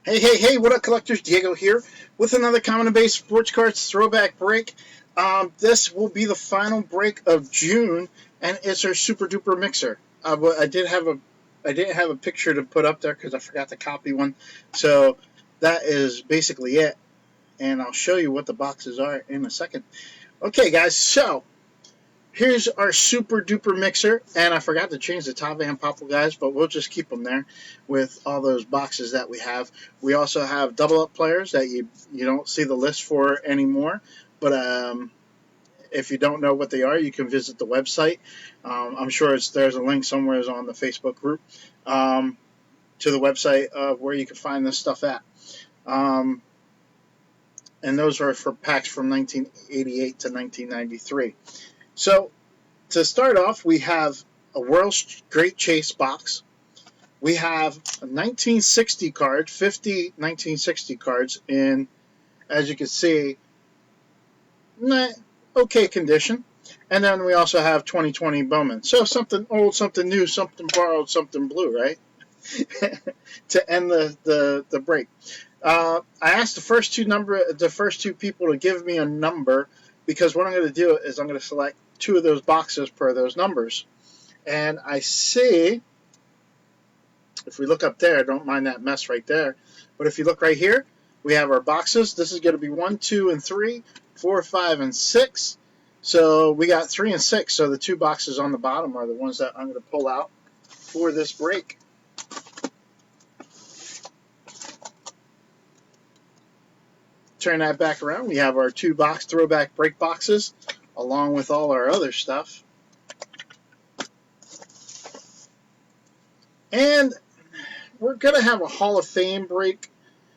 Hey, what up, collectors? Diego here with another common and base sports cards throwback break. This will be the final break of June, and it's our super duper mixer. I didn't have a picture to put up there because I forgot to copy one. So that is basically it, and I'll show you what the boxes are in a second. Okay, guys, so here's our super duper mixer, and I forgot to change the top and popple, guys, but we'll just keep them there with all those boxes that we have. We also have double up players that you don't see the list for anymore, but if you don't know what they are, you can visit the website. I'm sure there's a link somewhere on the Facebook group to the website of where you can find this stuff at. And those are for packs from 1988 to 1993. So to start off, we have a World's Great Chase box. We have a 1960 card, 50 1960 cards in, as you can see, okay condition. And then we also have 2020 Bowman. So something old, something new, something borrowed, something blue, right? To end the break. I asked the first two people to give me a number, because what I'm going to do is I'm going to select two of those boxes per those numbers. And I see, if we look up there, don't mind that mess right there, but if you look right here, we have our boxes. This is going to be 1, 2, and 3, 4, 5, and 6. So we got 3 and 6. So the two boxes on the bottom are the ones that I'm going to pull out for this break. Turn that back around. We have our 2-box throwback break boxes along with all our other stuff. And we're going to have a Hall of Fame break,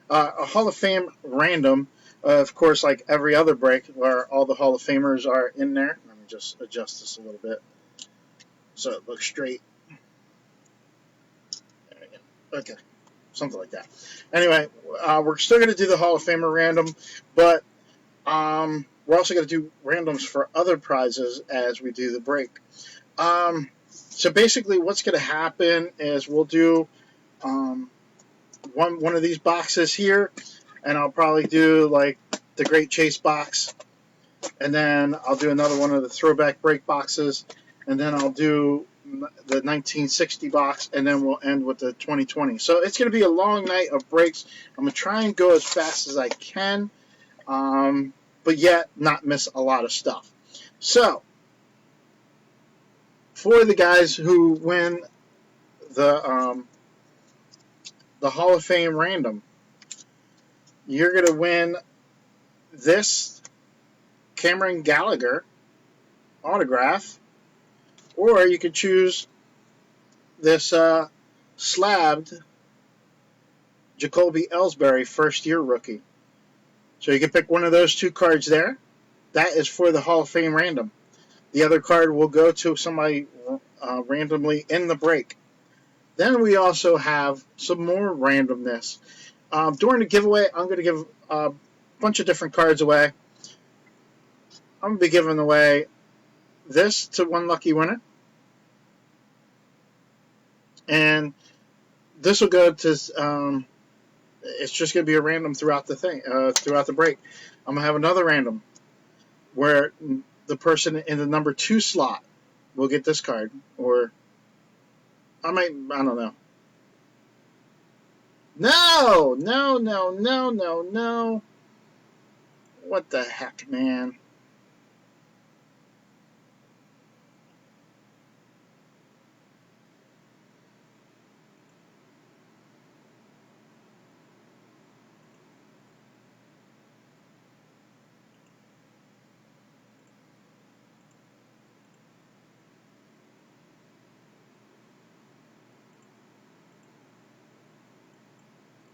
a Hall of Fame random, of course, like every other break where all the Hall of Famers are in there. Let me just adjust this a little bit so it looks straight. There we go. Okay, something like that. Anyway, we're still going to do the Hall of Famer random, but we're also going to do randoms for other prizes as we do the break. So basically what's going to happen is we'll do one of these boxes here, and I'll probably do like the Great Chase box, and then I'll do another one of the throwback break boxes, and then I'll do the 1960 box, and then we'll end with the 2020. So it's going to be a long night of breaks. I'm going to try and go as fast as I can, but yet not miss a lot of stuff. So for the guys who win the Hall of Fame random, you're going to win this Cameron Gallagher autograph, or you could choose this slabbed Jacoby Ellsbury first-year rookie. So you can pick one of those two cards there. That is for the Hall of Fame random. The other card will go to somebody randomly in the break. Then we also have some more randomness. During the giveaway, I'm going to give a bunch of different cards away. I'm going to be giving away this to one lucky winner. And this will go to, it's just going to be a random throughout the thing, throughout the break. I'm going to have another random where the person in the number 2 slot will get this card. Or, I don't know. No. What the heck, man?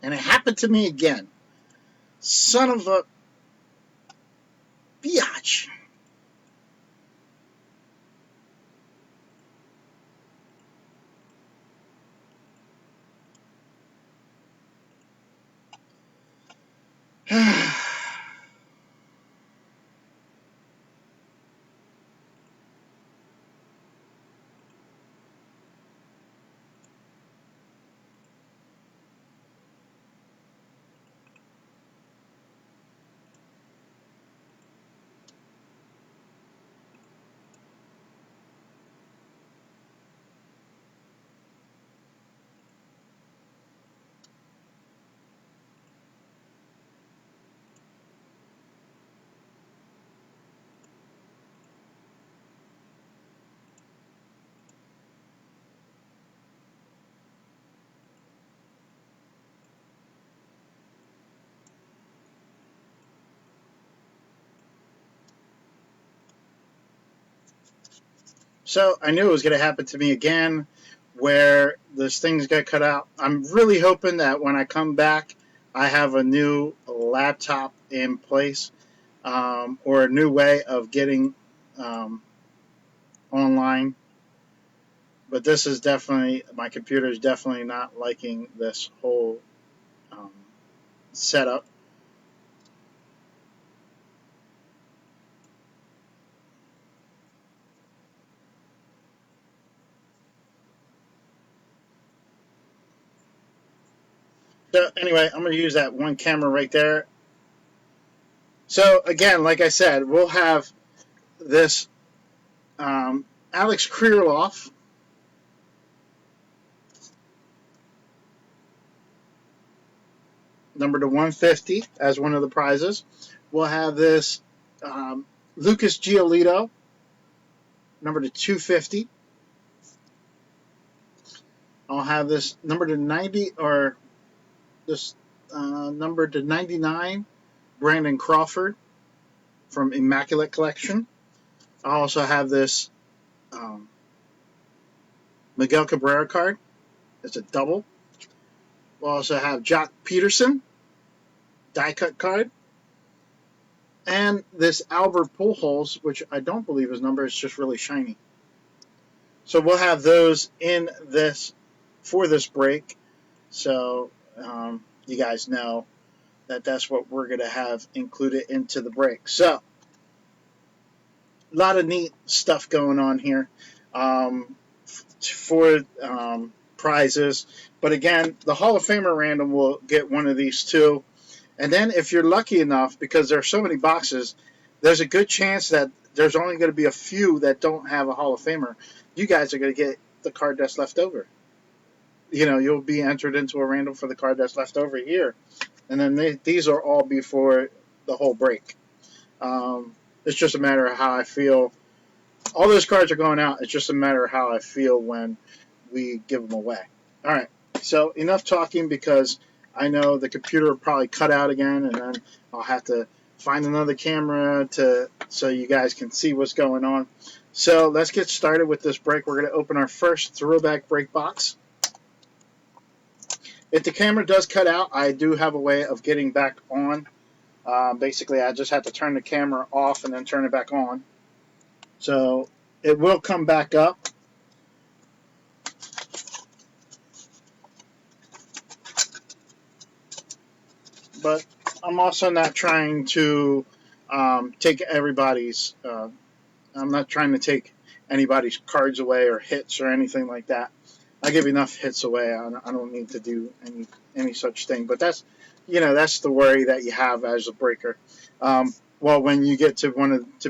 And it happened to me again. Son of a biatch. So I knew it was going to happen to me again, where this thing's got cut out. I'm really hoping that when I come back, I have a new laptop in place, or a new way of getting online. But this is definitely, my computer is definitely not liking this whole um, setup. So anyway, I'm going to use that one camera right there. So again, like I said, we'll have this Alex Kreerloff number to 150 as one of the prizes. We'll have this Lucas Giolito number to 250. I'll have this number to 90, or this number to 99, Brandon Crawford from Immaculate Collection. I also have this Miguel Cabrera card. It's a double. We'll also have Jock Peterson die cut card. And this Albert Pujols, which I don't believe his number is just really shiny. So we'll have those in this for this break. So you guys know that that's what we're going to have included into the break. So a lot of neat stuff going on here for prizes. But again, the Hall of Famer random will get one of these too. And then if you're lucky enough, because there are so many boxes, there's a good chance that there's only going to be a few that don't have a Hall of Famer. You guys are going to get the card that's left over. You know, you'll be entered into a random for the card that's left over here. And then these are all before the whole break. It's just a matter of how I feel. All those cards are going out. It's just a matter of how I feel when we give them away. All right. So enough talking, because I know the computer will probably cut out again, and then I'll have to find another camera so you guys can see what's going on. So let's get started with this break. We're going to open our first Throwback Break box. If the camera does cut out, I do have a way of getting back on. Basically, I just have to turn the camera off and then turn it back on. So it will come back up. But I'm also not trying to take everybody's, I'm not trying to take anybody's cards away or hits or anything like that. I give enough hits away. I don't need to do any such thing. But that's, that's the worry that you have as a breaker. Well, when you get to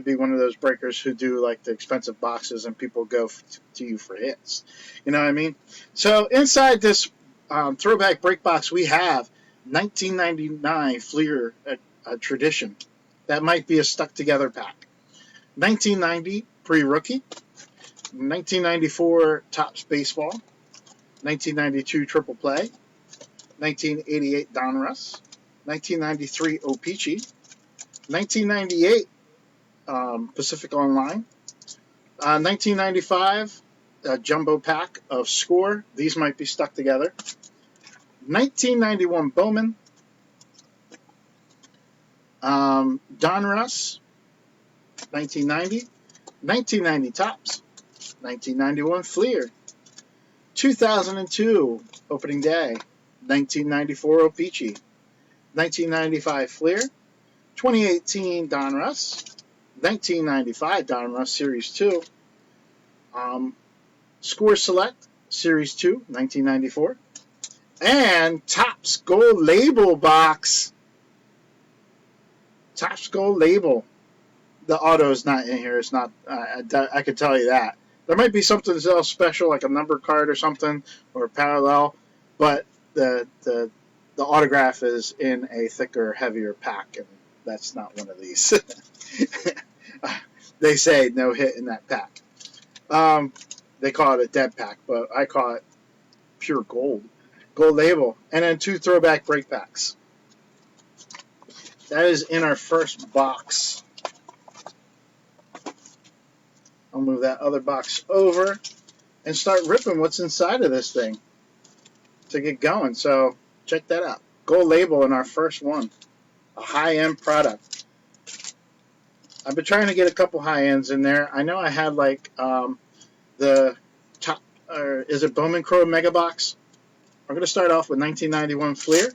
be one of those breakers who do like the expensive boxes and people go to you for hits, you know what I mean? So inside this Throwback Break box, we have 1999 Fleer Tradition. That might be a stuck together pack. 1990 pre-rookie. 1994 Topps Baseball. 1992 Triple Play. 1988 Donruss. 1993 O-Pee-Chee. 1998 Pacific Online. 1995 Jumbo Pack of Score. These might be stuck together. 1991 Bowman. Donruss. 1990. 1990 Topps. 1991 Fleer. 2002 Opening Day. 1994 O-Pee-Chee. 1995 Fleer. 2018 Donruss. 1995 Donruss Series 2. Score Select Series 2, 1994. And Topps Gold Label box. Topps Gold Label. The auto is not in here. It's not. I could tell you that. There might be something else special, like a number card or something, or parallel, but the autograph is in a thicker, heavier pack, and that's not one of these. They say no hit in that pack. They call it a dead pack, but I call it pure gold. Gold label. And then 2 Throwback Break packs. That is in our first box. I'll move that other box over and start ripping what's inside of this thing to get going. So check that out. Gold label in our first one. A high-end product. I've been trying to get a couple high-ends in there. I know I had like the top, or is it Bowman Crow Mega Box? I'm going to start off with 1991 Fleer.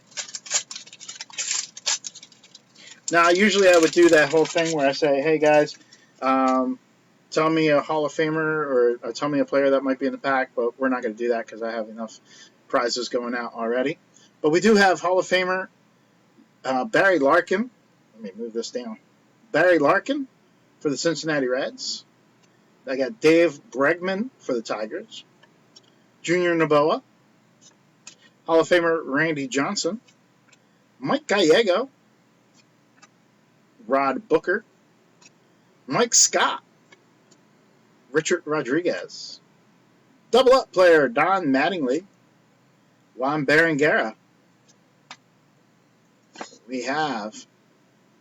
Now, usually I would do that whole thing where I say, hey guys, tell me a Hall of Famer or tell me a player that might be in the pack, but we're not going to do that because I have enough prizes going out already. But we do have Hall of Famer Barry Larkin. Let me move this down. Barry Larkin for the Cincinnati Reds. I got Dave Bregman for the Tigers. Junior Noboa. Hall of Famer Randy Johnson. Mike Gallego. Rod Booker. Mike Scott. Richard Rodriguez. Double up player Don Mattingly. Juan Berenguera. We have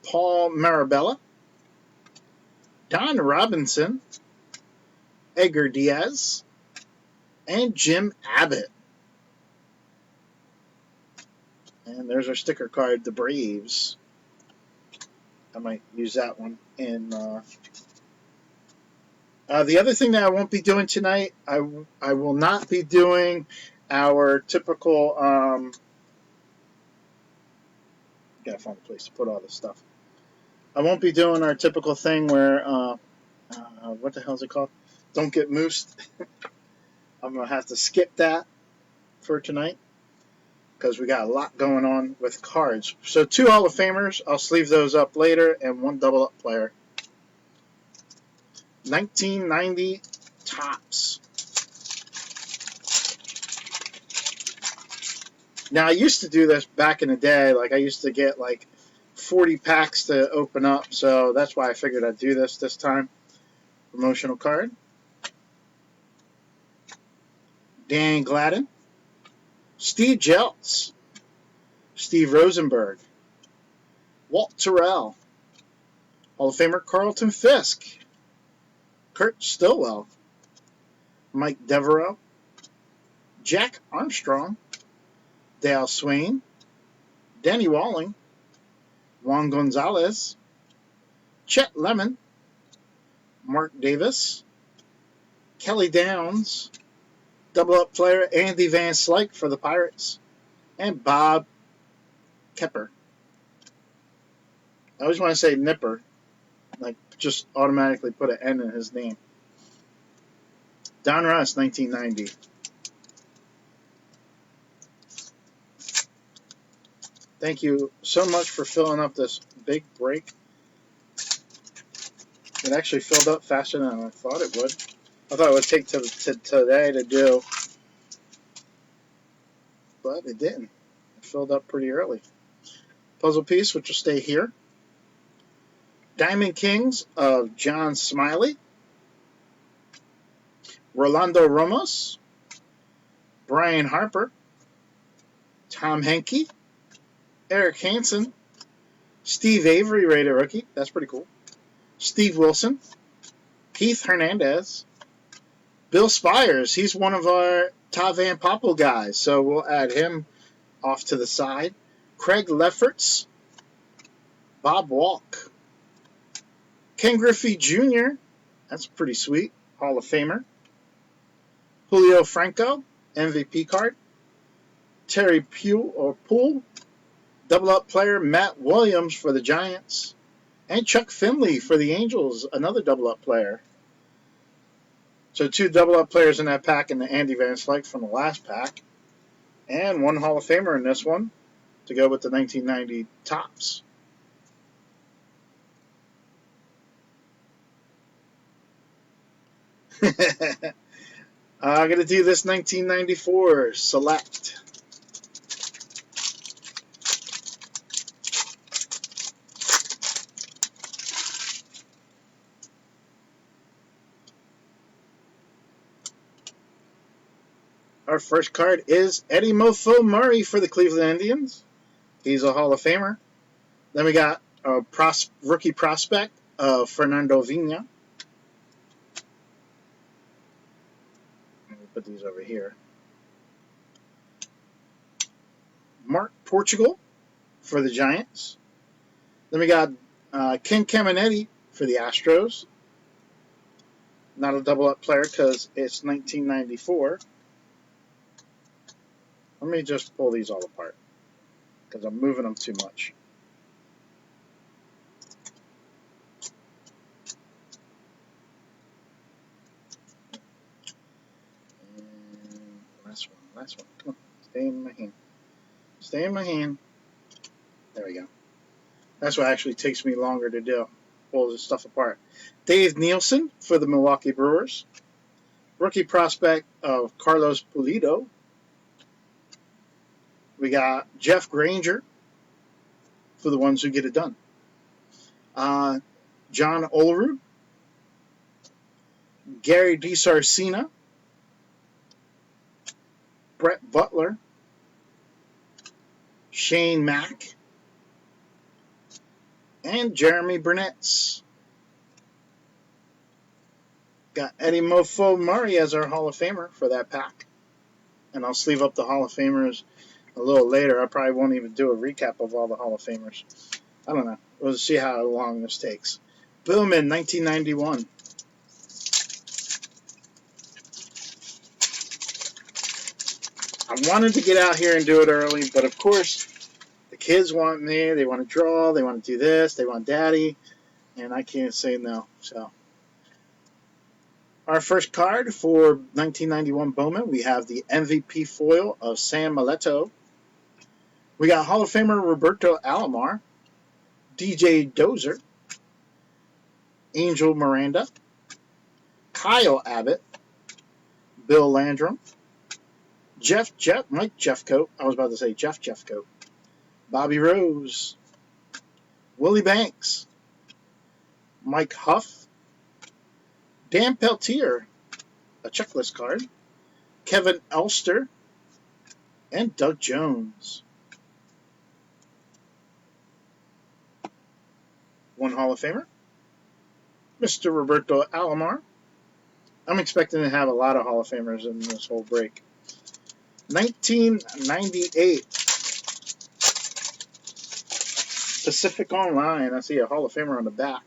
Paul Marabella. Don Robinson. Edgar Diaz. And Jim Abbott. And there's our sticker card, the Braves. I might use that one in. The other thing that I won't be doing tonight, I will not be doing our typical. Gotta find a place to put all this stuff. I won't be doing our typical thing where what the hell is it called? Don't get moosed. I'm gonna have to skip that for tonight because we got a lot going on with cards. So 2 Hall of Famers, I'll sleeve those up later, and 1 double up player. 1990 Topps. Now I used to do this back in the day. Like I used to get like 40 packs to open up, so that's why I figured I'd do this time. Promotional card. Dan Gladden. Steve Jeltz. Steve Rosenberg. Walt Terrell. Hall of Famer Carlton Fisk. Kurt Stillwell. Mike Devereaux. Jack Armstrong. Dale Swain. Danny Walling. Juan Gonzalez. Chet Lemon. Mark Davis. Kelly Downs. Double up player Andy Van Slyke for the Pirates. And Bob Kepper. I always want to say Nipper. Like, just automatically put an N in his name. Don Ross, 1990. Thank you so much for filling up this big break. It actually filled up faster than I thought it would. I thought it would take to today to do, but it didn't. It filled up pretty early. Puzzle piece, which will stay here. Diamond Kings of John Smiley. Rolando Ramos. Brian Harper. Tom Henke. Eric Hansen. Steve Avery, rated rookie. That's pretty cool. Steve Wilson. Keith Hernandez. Bill Spires. He's one of our Todd Van Poppel guys, so we'll add him off to the side. Craig Lefferts. Bob Walk. Ken Griffey Jr. That's pretty sweet. Hall of Famer. Julio Franco. MVP card. Terry Poole. Double up player Matt Williams for the Giants. And Chuck Finley for the Angels. Another double up player. So 2 double up players in that pack, and the Andy Van Slyke from the last pack. And 1 Hall of Famer in this one to go with the 1990 Topps. I'm going to do this 1994 Select. Our first card is Eddie Mofo Murray for the Cleveland Indians. He's a Hall of Famer. Then we got a rookie prospect of Fernando Vina. put these over here. Mark Portugal for the Giants. Then we got Ken Caminetti for the Astros. Not a double-up player because it's 1994. Let me just pull these all apart because I'm moving them too much. And last one. Come on, stay in my hand. Stay in my hand. There we go. That's what actually takes me longer to do. Pull this stuff apart. Dave Nielsen for the Milwaukee Brewers. Rookie prospect of Carlos Pulido. We got Jeff Granger for the ones who get it done. John Olerud. Gary DiSarcina. Brett Butler. Shane Mack. And Jeremy Burnett. Got Eddie Mofo Murray as our Hall of Famer for that pack. And I'll sleeve up the Hall of Famers a little later. I probably won't even do a recap of all the Hall of Famers. I don't know. We'll see how long this takes. Bowman, 1991. I wanted to get out here and do it early, but of course, the kids want me. They want to draw. They want to do this. They want daddy. And I can't say no. So, our first card for 1991 Bowman, we have the MVP foil of Sam Mileto. We got Hall of Famer Roberto Alomar, DJ Dozier, Angel Miranda, Kyle Abbott, Bill Landrum, Mike Jeffcoat. I was about to say Jeff Jeffcoat. Bobby Rose, Willie Banks, Mike Huff, Dan Peltier, a checklist card, Kevin Elster, and Doug Jones. One Hall of Famer, Mr. Roberto Alomar. I'm expecting to have a lot of Hall of Famers in this whole break. 1998 Pacific Online. I see a Hall of Famer on the back.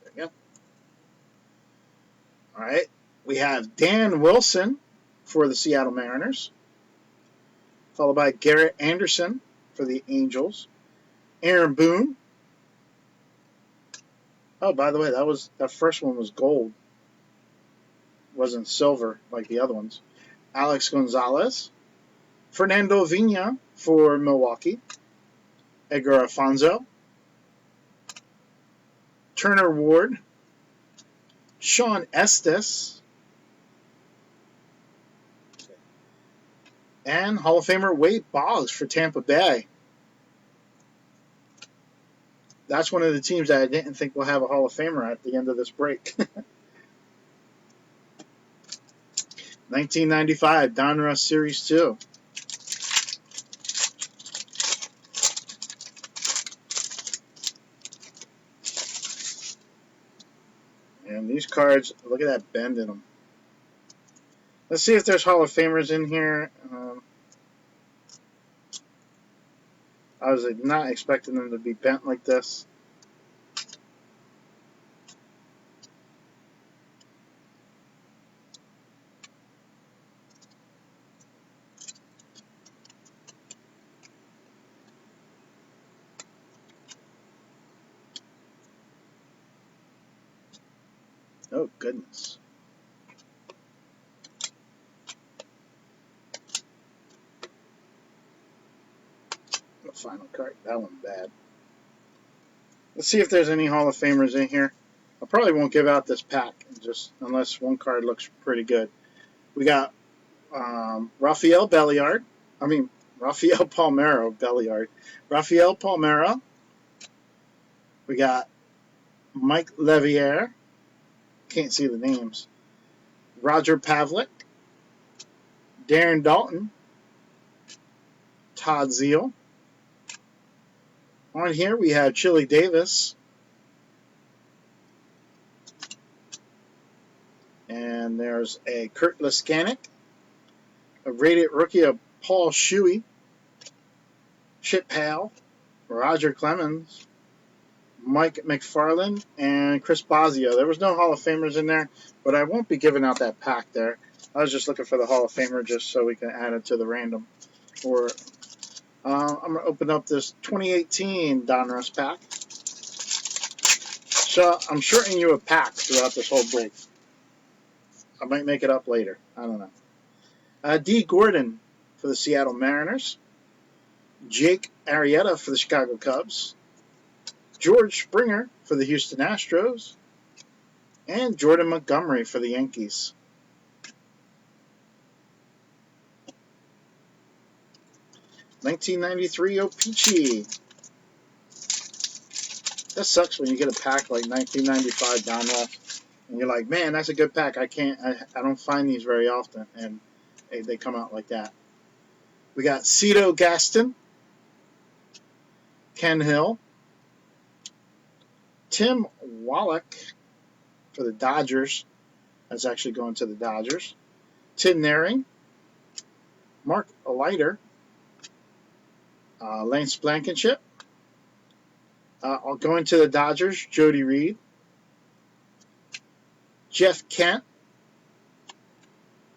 There we go. All right. We have Dan Wilson for the Seattle Mariners, followed by Garrett Anderson for the Angels, Aaron Boone. Oh, by the way, that first one was gold. It wasn't silver like the other ones. Alex Gonzalez, Fernando Vina for Milwaukee, Edgar Alfonso, Turner Ward, Sean Estes, and Hall of Famer Wade Boggs for Tampa Bay. That's one of the teams that I didn't think will have a Hall of Famer at the end of this break. 1995 Donruss Series 2. And these cards, look at that bend in them. Let's see if there's Hall of Famers in here. I was not expecting them to be bent like this. Oh, goodness. The final card. That one bad. Let's see if there's any Hall of Famers in here. I probably won't give out this pack just unless one card looks pretty good. We got Rafael Palmeiro Belliard. Rafael Palmeiro. We got Mike Levier. Can't see the names. Roger Pavlik. Darren Dalton. Todd Zeal. On here we have Chili Davis. And there's a Kurt Liskanek. A rated rookie of Paul Shuey. Chip Hale. Roger Clemens. Mike McFarland. And Chris Bosio. There was no Hall of Famers in there, but I won't be giving out that pack there. I was just looking for the Hall of Famer just so we can add it to the random. Or I'm going to open up this 2018 Donruss pack. So I'm shortening you a pack throughout this whole break. I might make it up later. I don't know. D. Gordon for the Seattle Mariners. Jake Arrieta for the Chicago Cubs. George Springer for the Houston Astros. And Jordan Montgomery for the Yankees. $1993 O-Pee-Chee. That sucks when you get a pack like 1995 Donruss, and you're like, man, that's a good pack. I don't find these very often, and they come out like that. We got Cito Gaston, Ken Hill, Tim Wallach for the Dodgers. That's actually going to the Dodgers. Tim Naring, Mark Leiter, Lance Blankenship. I'll go into the Dodgers, Jody Reed, Jeff Kent,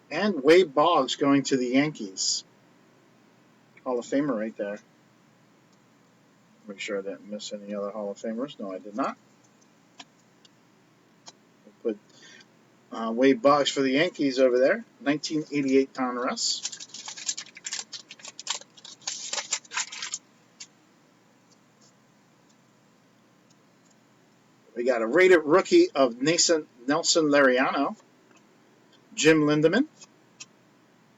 and Wade Boggs going to the Yankees. Hall of Famer right there. Make sure I didn't miss any other Hall of Famers. No, I did not. We'll put Wade Boggs for the Yankees over there. 1988 Donruss. We got a rated rookie of Nelson Lariano, Jim Lindemann,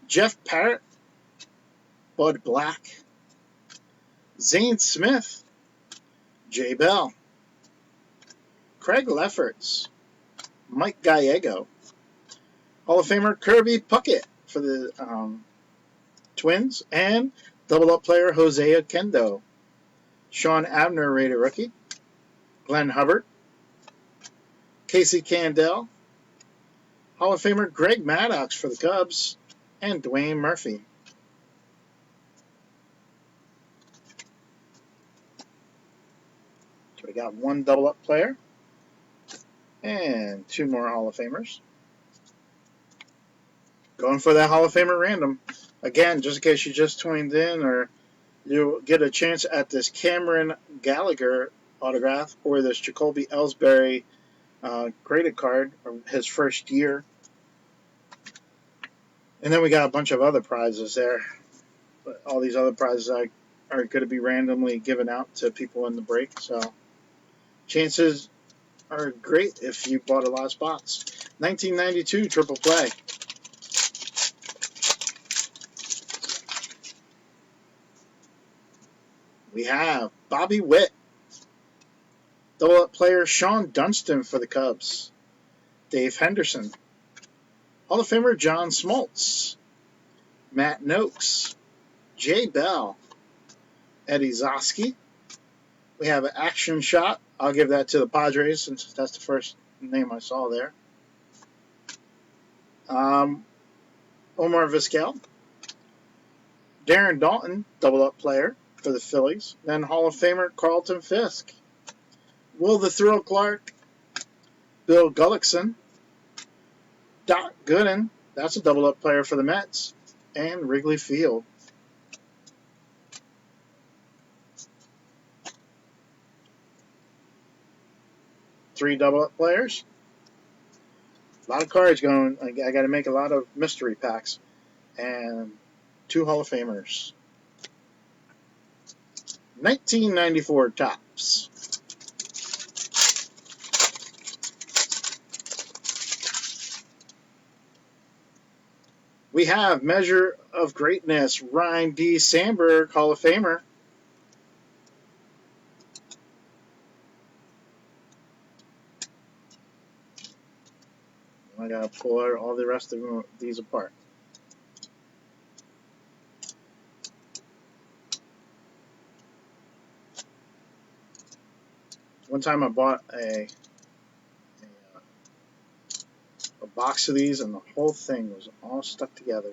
Jeff Parrott, Bud Black, Zane Smith, Jay Bell, Craig Lefferts, Mike Gallego, Hall of Famer Kirby Puckett for the Twins, and double-up player Jose Oquendo, Sean Abner rated rookie, Glenn Hubbard, Casey Candell, Hall of Famer Greg Maddox for the Cubs, and Dwayne Murphy. So we got one double-up player and two more Hall of Famers. Going for that Hall of Famer random. Again, just in case you just tuned in or you get a chance at this Cameron Gallagher autograph or this Jacoby Ellsbury graded card from his first year. And then we got a bunch of other prizes there. But all these other prizes are going to be randomly given out to people in the break. So chances are great if you bought a lot of spots. 1992 Triple Play. We have Bobby Witt. Double-up player Sean Dunston for the Cubs. Dave Henderson. Hall of Famer John Smoltz. Matt Noakes. Jay Bell. Eddie Zosky. We have an action shot. I'll give that to the Padres since that's the first name I saw there. Omar Vizquel. Darren Dalton, double-up player for the Phillies. Then Hall of Famer Carlton Fisk. Will the Thrill Clark, Bill Gullickson, Doc Gooden, that's a double-up player for the Mets, and Wrigley Field. Three double-up players. A lot of cards going. I got to make a lot of mystery packs. And two Hall of Famers. 1994 Topps. We have Measure of Greatness, Ryan D. Sandberg, Hall of Famer. I gotta pull all the rest of these apart. One time I bought a box of these, and the whole thing was all stuck together.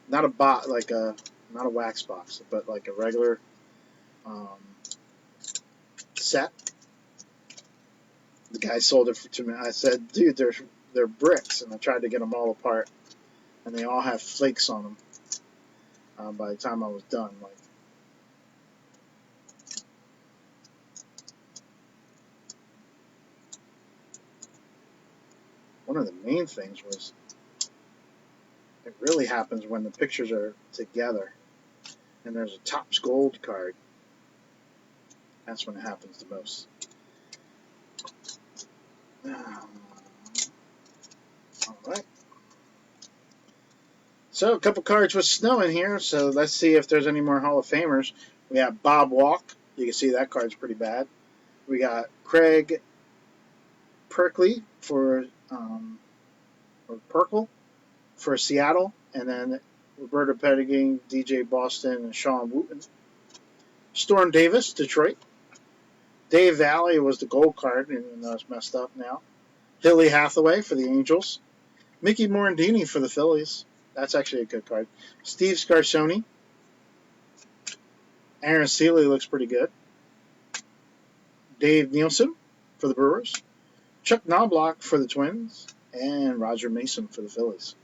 Not a box, not a wax box, but like a regular set. The guy sold it to me. I said, "Dude, they're bricks," and I tried to get them all apart, and they all have flakes on them. By the time I was done, one of the main things was it really happens when the pictures are together, and there's a Topps Gold card. That's when it happens the most. All right. So a couple cards with snow in here. So let's see if there's any more Hall of Famers. We have Bob Walk. You can see that card's pretty bad. We got Craig Perkley for Perkle for Seattle, and then Roberta Pettiging, DJ Boston, and Sean Wooten. Storm Davis, Detroit. Dave Valley was the gold card, even though it's messed up now. Hilly Hathaway for the Angels. Mickey Morandini for the Phillies. That's actually a good card. Steve Scarsoni. Aaron Seeley looks pretty good. Dave Nielsen for the Brewers. Chuck Knobloch for the Twins. And Roger Mason for the Phillies.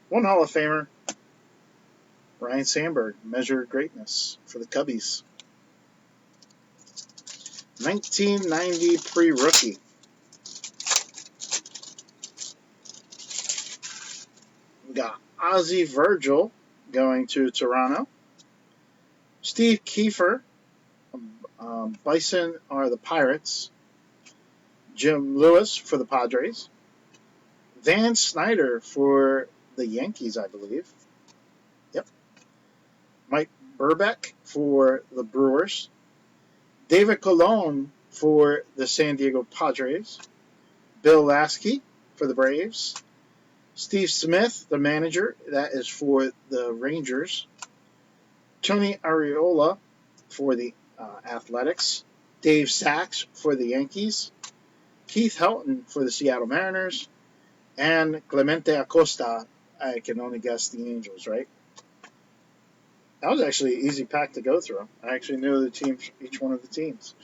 One Hall of Famer. Ryan Sandberg, Measure of Greatness for the Cubbies. 1990 pre-rookie. We got Ozzie Virgil going to Toronto. Steve Kiefer, Bison are the Pirates. Jim Lewis for the Padres. Van Snyder for the Yankees, I believe. Yep. Mike Burbeck for the Brewers. David Colon for the San Diego Padres. Bill Lasky for the Braves. Steve Smith, the manager, that is for the Rangers. Tony Arriola for the Athletics. Dave Sachs for the Yankees. Keith Helton for the Seattle Mariners. And Clemente Acosta, I can only guess the Angels, right? That was actually an easy pack to go through. I actually knew the teams, each one of the teams.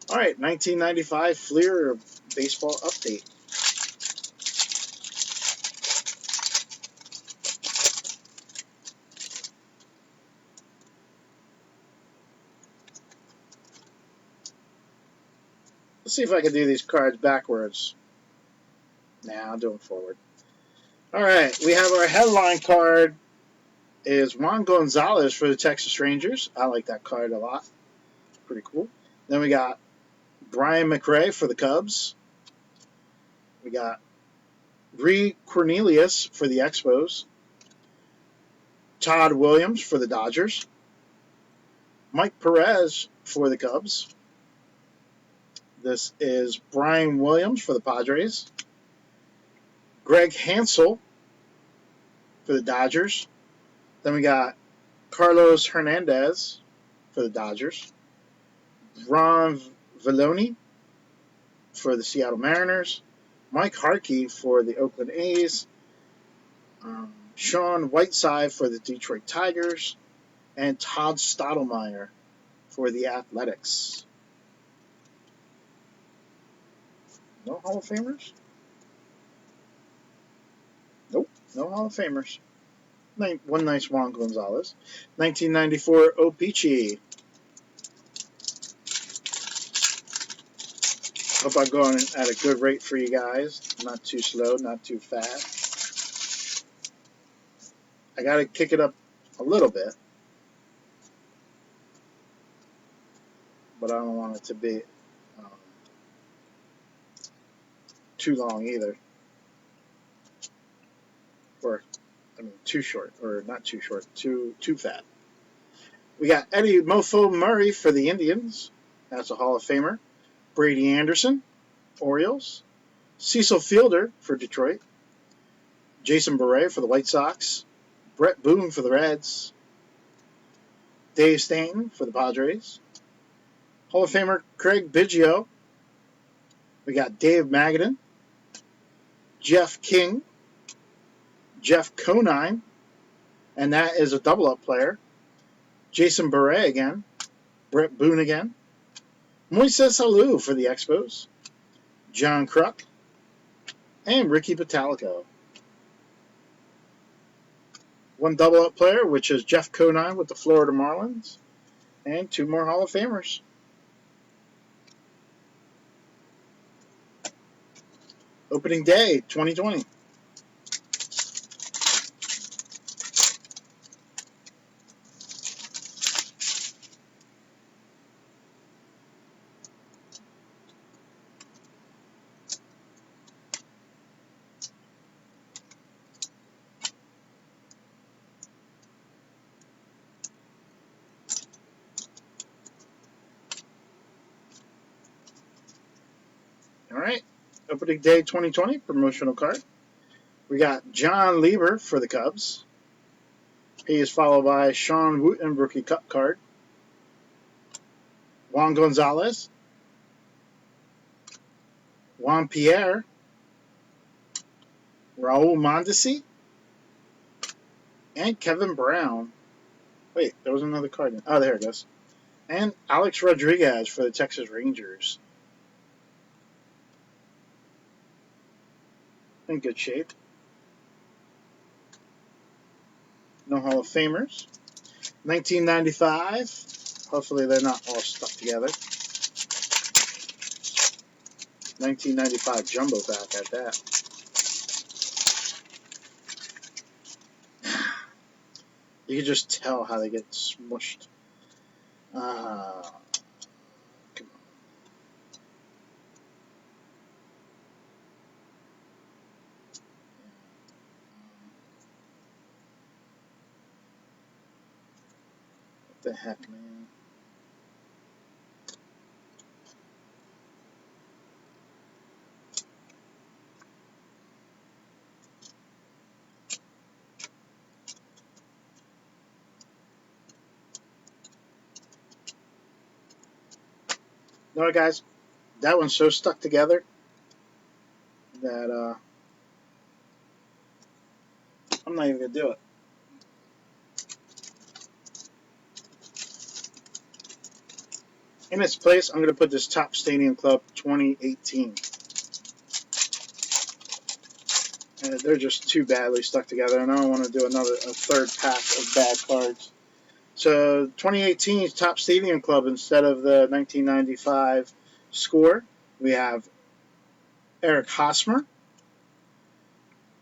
All right, 1995 Fleer Baseball Update. Let's see if I can do these cards backwards. Nah, I'll do them forward. All right, we have our headline card is Juan Gonzalez for the Texas Rangers. I like that card a lot. Pretty cool. Then we got Brian McRae for the Cubs. We got Bree Cornelius for the Expos. Todd Williams for the Dodgers. Mike Perez for the Cubs. This is Brian Williams for the Padres. Greg Hansel for the Dodgers. Then we got Carlos Hernandez for the Dodgers. Ron Villoni for the Seattle Mariners. Mike Harkey for the Oakland A's. Sean Whiteside for the Detroit Tigers. And Todd Stottlemyre for the Athletics. No Hall of Famers? Nope, no Hall of Famers. One nice Juan Gonzalez. 1994 O-Pee-Chee. Hope I'm going at a good rate for you guys. Not too slow, not too fast. I got to kick it up a little bit. But I don't want it to be too long either. Or, too short. Or not too short. Too fat. We got Eddie Mofo Murray for the Indians. That's a Hall of Famer. Brady Anderson, Orioles. Cecil Fielder for Detroit. Jason Beret for the White Sox. Brett Boone for the Reds. Dave Stanton for the Padres. Hall of Famer Craig Biggio. We got Dave Magadan, Jeff King, Jeff Conine, and that is a double-up player. Jason Beret again, Brett Boone again, Moises Alou for the Expos, John Kruk, and Ricky Patalico. One double-up player, which is Jeff Conine with the Florida Marlins, and two more Hall of Famers. Opening day 2020. All right, opening day 2020 promotional card. We got John Lieber for the Cubs. He is followed by Sean Wooten rookie cup card. Juan Gonzalez, Juan Pierre, Raul Mondesi, and Kevin Brown. Wait, there was another card. Oh, there it goes. And Alex Rodriguez for the Texas Rangers. In good shape. No Hall of Famers. 1995. Hopefully they're not all stuck together. 1995 jumbo pack at that. You can just tell how they get smushed. Come on. What the heck, man? You know what, guys? That one's so stuck together that I'm not even going to do it. In its place, I'm going to put this Top Stadium Club 2018. And they're just too badly stuck together, and I don't want to do a third pack of bad cards. So 2018 Top Stadium Club instead of the 1995 score. We have Eric Hosmer,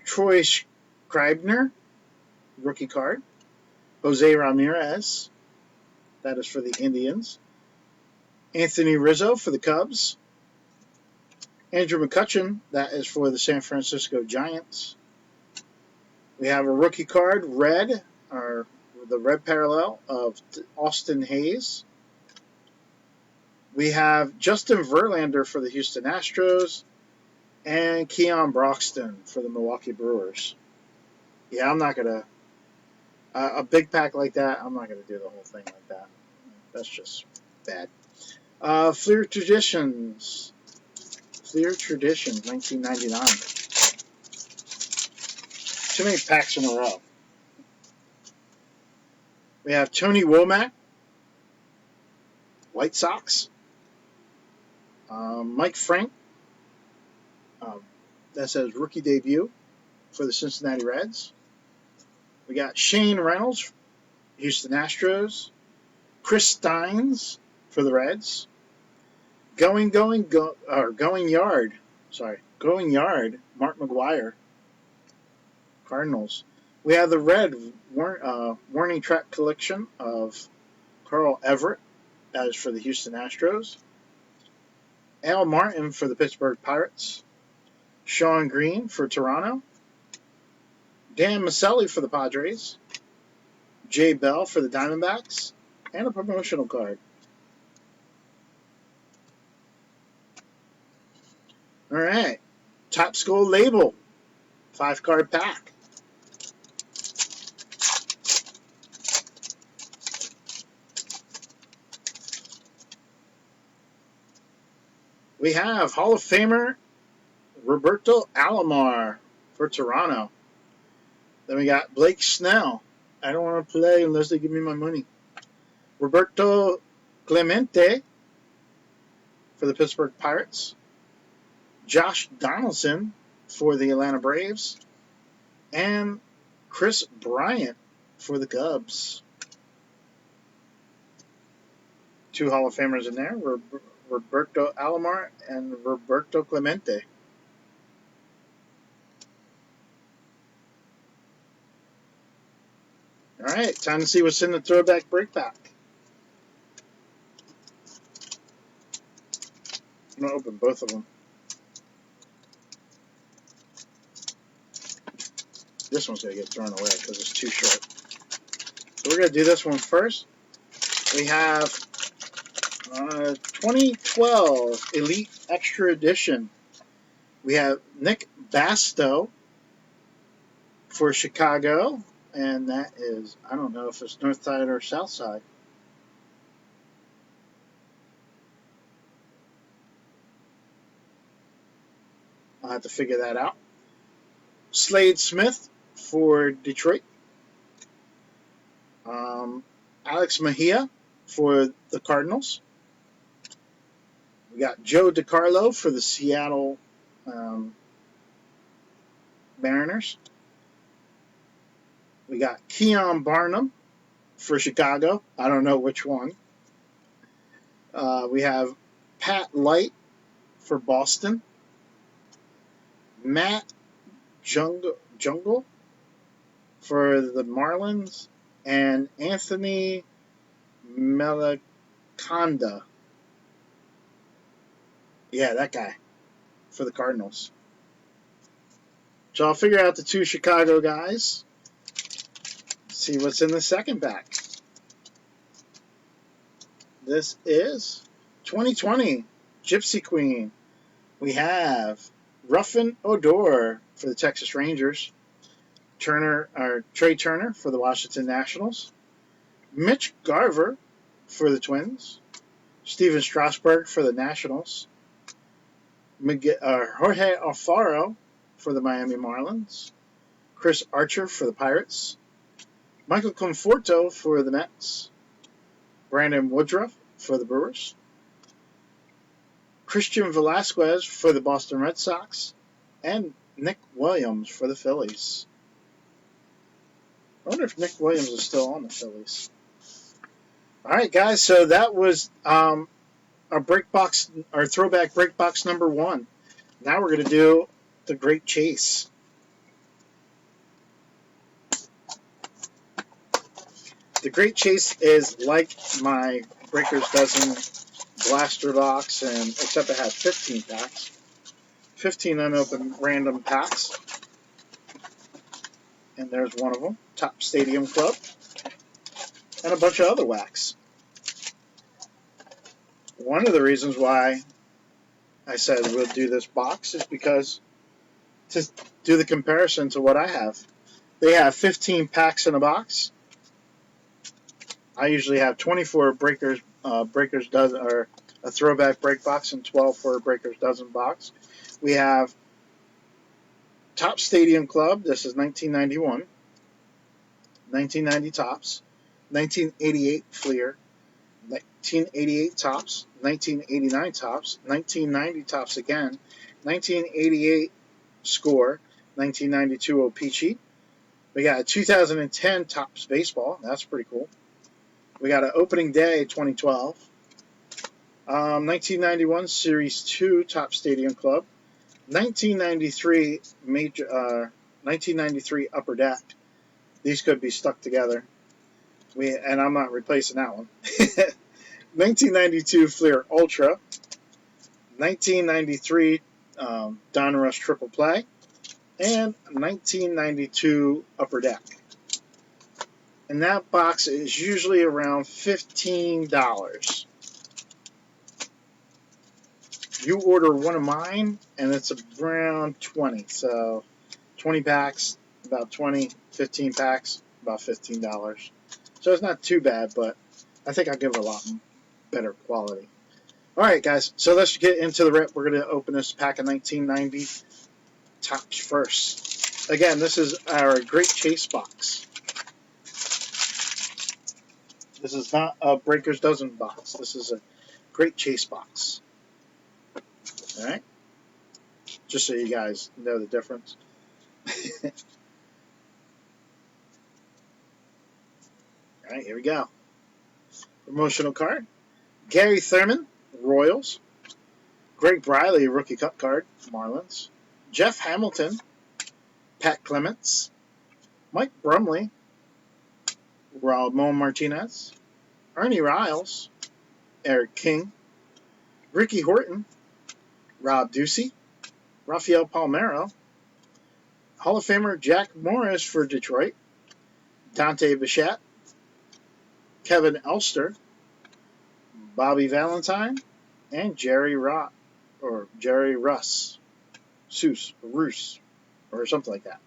Troy Scribner, rookie card, Jose Ramirez, that is for the Indians, Anthony Rizzo for the Cubs, Andrew McCutchen, that is for the San Francisco Giants. We have a rookie card, red, or the red parallel of Austin Hayes. We have Justin Verlander for the Houston Astros and Keon Broxton for the Milwaukee Brewers. Yeah, I'm not going to... a big pack like that, I'm not going to do the whole thing like that. That's just bad. Fleer Traditions. Fleer Traditions, 1999. Too many packs in a row. We have Tony Womack, White Sox. Mike Frank, that says rookie debut for the Cincinnati Reds. We got Shane Reynolds, Houston Astros. Chris Steins for the Reds. Going Yard, Mark McGuire, Cardinals. We have the red warning track collection of Carl Everett, that is for the Houston Astros. Al Martin for the Pittsburgh Pirates. Sean Green for Toronto. Dan Maselli for the Padres. Jay Bell for the Diamondbacks. And a promotional card. All right. Top School Label. 5-card pack. We have Hall of Famer Roberto Alomar for Toronto. Then we got Blake Snell. I don't want to play unless they give me my money. Roberto Clemente for the Pittsburgh Pirates. Josh Donaldson for the Atlanta Braves. And Chris Bryant for the Cubs. Two Hall of Famers in there, Roberto Alomar and Roberto Clemente. All right, time to see what's in the Throwback Break Pack. I'm going to open both of them. This one's going to get thrown away because it's too short. So we're going to do this one first. We have 2012 Elite Extra Edition. We have Nick Basto for Chicago. And that is, I don't know if it's north side or south side. I'll have to figure that out. Slade Smith for Detroit. Alex Mejia for the Cardinals. We got Joe DiCarlo for the Seattle Mariners. We got Keon Barnum for Chicago. I don't know which one. We have Pat Light for Boston. Matt Jungle for the Marlins. And Anthony Meliconda. Yeah, that guy for the Cardinals. So I'll figure out the two Chicago guys. See what's in the second pack. This is 2020 Gypsy Queen. We have Ruffin Odor for the Texas Rangers. Trey Turner for the Washington Nationals. Mitch Garver for the Twins. Steven Strasburg for the Nationals. Jorge Alfaro for the Miami Marlins. Chris Archer for the Pirates. Michael Conforto for the Mets. Brandon Woodruff for the Brewers. Christian Velasquez for the Boston Red Sox. And Nick Williams for the Phillies. I wonder if Nick Williams is still on the Phillies. All right, guys, so that was our Throwback Break Box number 1. Now we're going to do the Great Chase. The Great Chase is like my Breaker's Dozen blaster box, and except it has 15 packs. 15 unopened random packs. And there's one of them, Top Stadium Club, and a bunch of other wax. One of the reasons why I said we'll do this box is because to do the comparison to what I have. They have 15 packs in a box. I usually have 24 Breaker's Dozen, or a Throwback Break box, and 12 for a Breaker's Dozen box. We have Top Stadium Club. This is 1991. 1990 Tops. 1988 Fleer. 1988 Tops. 1989 Tops. 1990 Tops again. 1988 Score. 1992 O-Pee-Chee. We got a 2010 Tops Baseball. That's pretty cool. We got an Opening Day 2012. 1991 Series 2 Top Stadium Club. 1993 1993 Upper Deck. These could be stuck together. And I'm not replacing that one. 1992 Fleer Ultra. 1993 Donruss Triple Play. And 1992 Upper Deck. And that box is usually around $15. You order one of mine, and it's around 20. So 20 packs, about 20. 15 packs, about $15. So it's not too bad, but I think I'll give it a lot better quality. All right, guys. So let's get into the rip. We're going to open this pack of 1990 Topps first. Again, this is our Great Chase box. This is not a Breaker's Dozen box. This is a Great Chase box. All right? Just so you guys know the difference. All right, here we go. Promotional card. Gary Thurman, Royals. Greg Briley, Rookie Cup card, Marlins. Jeff Hamilton, Pat Clements. Mike Brumley, Ramon Martinez. Ernie Riles, Eric King. Ricky Horton, Rob Ducey. Rafael Palmeiro. Hall of Famer Jack Morris for Detroit. Dante Bichette. Kevin Elster. Bobby Valentine. And Jerry Russ. Seuss, Roos, or something like that.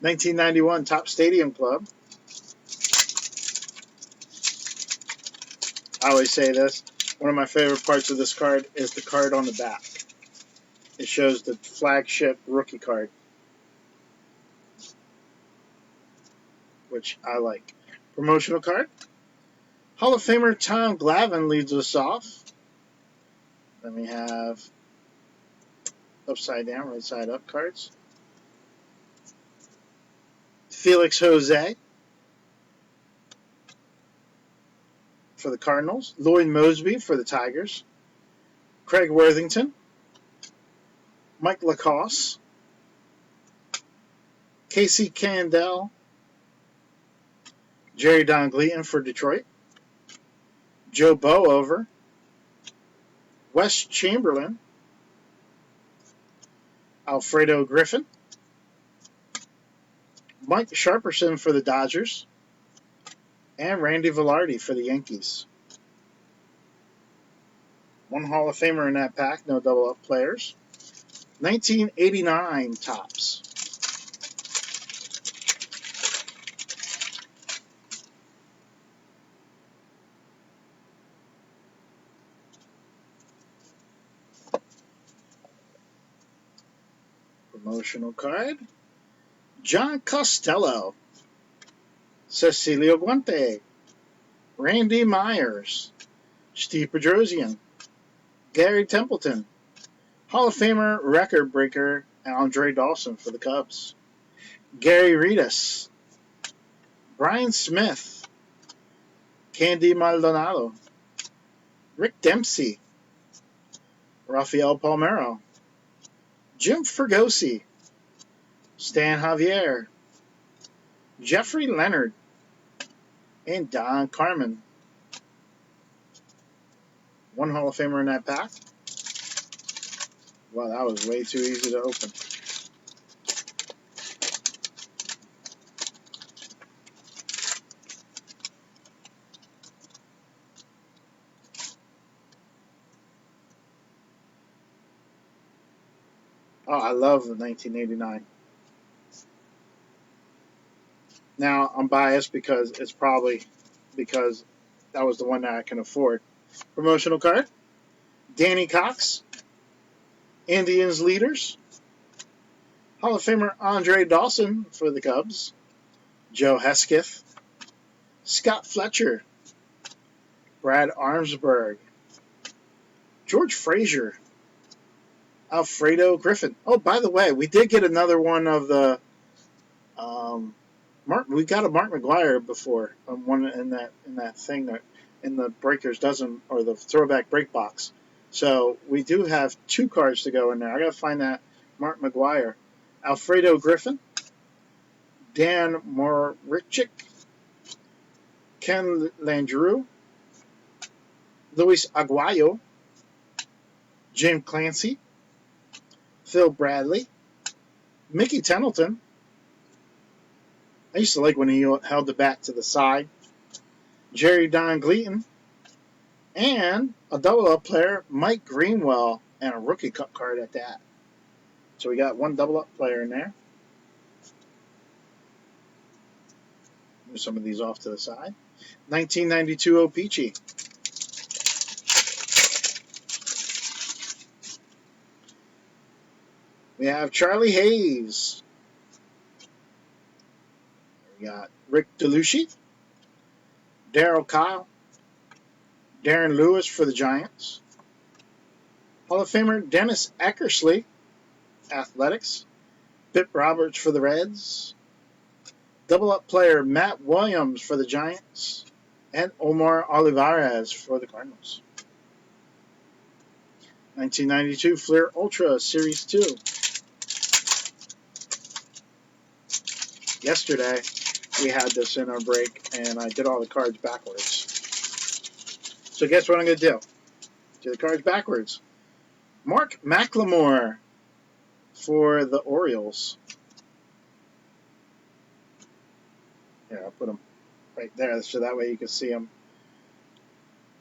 1991 Topps Stadium Club. I always say this. One of my favorite parts of this card is the card on the back. It shows the flagship rookie card, which I like. Promotional card. Hall of Famer Tom Glavine leads us off. Then we have upside down, right side up cards. Felix Jose for the Cardinals. Lloyd Mosby for the Tigers. Craig Worthington. Mike Lacoste. Casey Candell. Jerry Don Gleaton for Detroit. Joe Bowover. Wes Chamberlain. Alfredo Griffin. Mike Sharperson for the Dodgers. And Randy Velarde for the Yankees. One Hall of Famer in that pack, no double-up players. 1989 Topps. Promotional card. John Costello. Cecilio Guante. Randy Myers. Steve Pedrosian. Gary Templeton. Hall of Famer record breaker Andre Dawson for the Cubs. Gary Reedus. Brian Smith. Candy Maldonado. Rick Dempsey. Rafael Palmeiro. Jim Fregosi. Stan Javier. Jeffrey Leonard. And Don Carmen. One Hall of Famer in that pack. Wow, that was way too easy to open. Oh, I love the 1989. Now, I'm biased because it's probably because that was the one that I can afford. Promotional card. Danny Cox. Indians leaders. Hall of Famer Andre Dawson for the Cubs. Joe Hesketh. Scott Fletcher. Brad Armsberg. George Frazier. Alfredo Griffin. Oh, by the way, we did get another one of the we got a Mark McGwire before, one in that thing that in the Breakers Dozen or the Throwback Break box. So we do have two cards to go in there. I gotta find that Mark McGwire. Alfredo Griffin, Dan Morichik, Ken Landreau, Luis Aguayo, Jim Clancy, Phil Bradley, Mickey Templeton. I used to like when he held the bat to the side. Jerry Don Gleaton. And a double-up player, Mike Greenwell, and a rookie cup card at that. So we got one double-up player in there. Move some of these off to the side. 1992 O-Pee-Chee. We have Charlie Hayes. We got Rick DeLucci, Darryl Kyle, Darren Lewis for the Giants, Hall of Famer Dennis Eckersley, Athletics, Bip Roberts for the Reds, double-up player Matt Williams for the Giants, and Omar Olivares for the Cardinals. 1992 Fleer Ultra Series 2. Yesterday, we had this in our break, and I did all the cards backwards. So guess what I'm going to do? Do the cards backwards. Mark McLemore for the Orioles. Here, I'll put them right there so that way you can see them.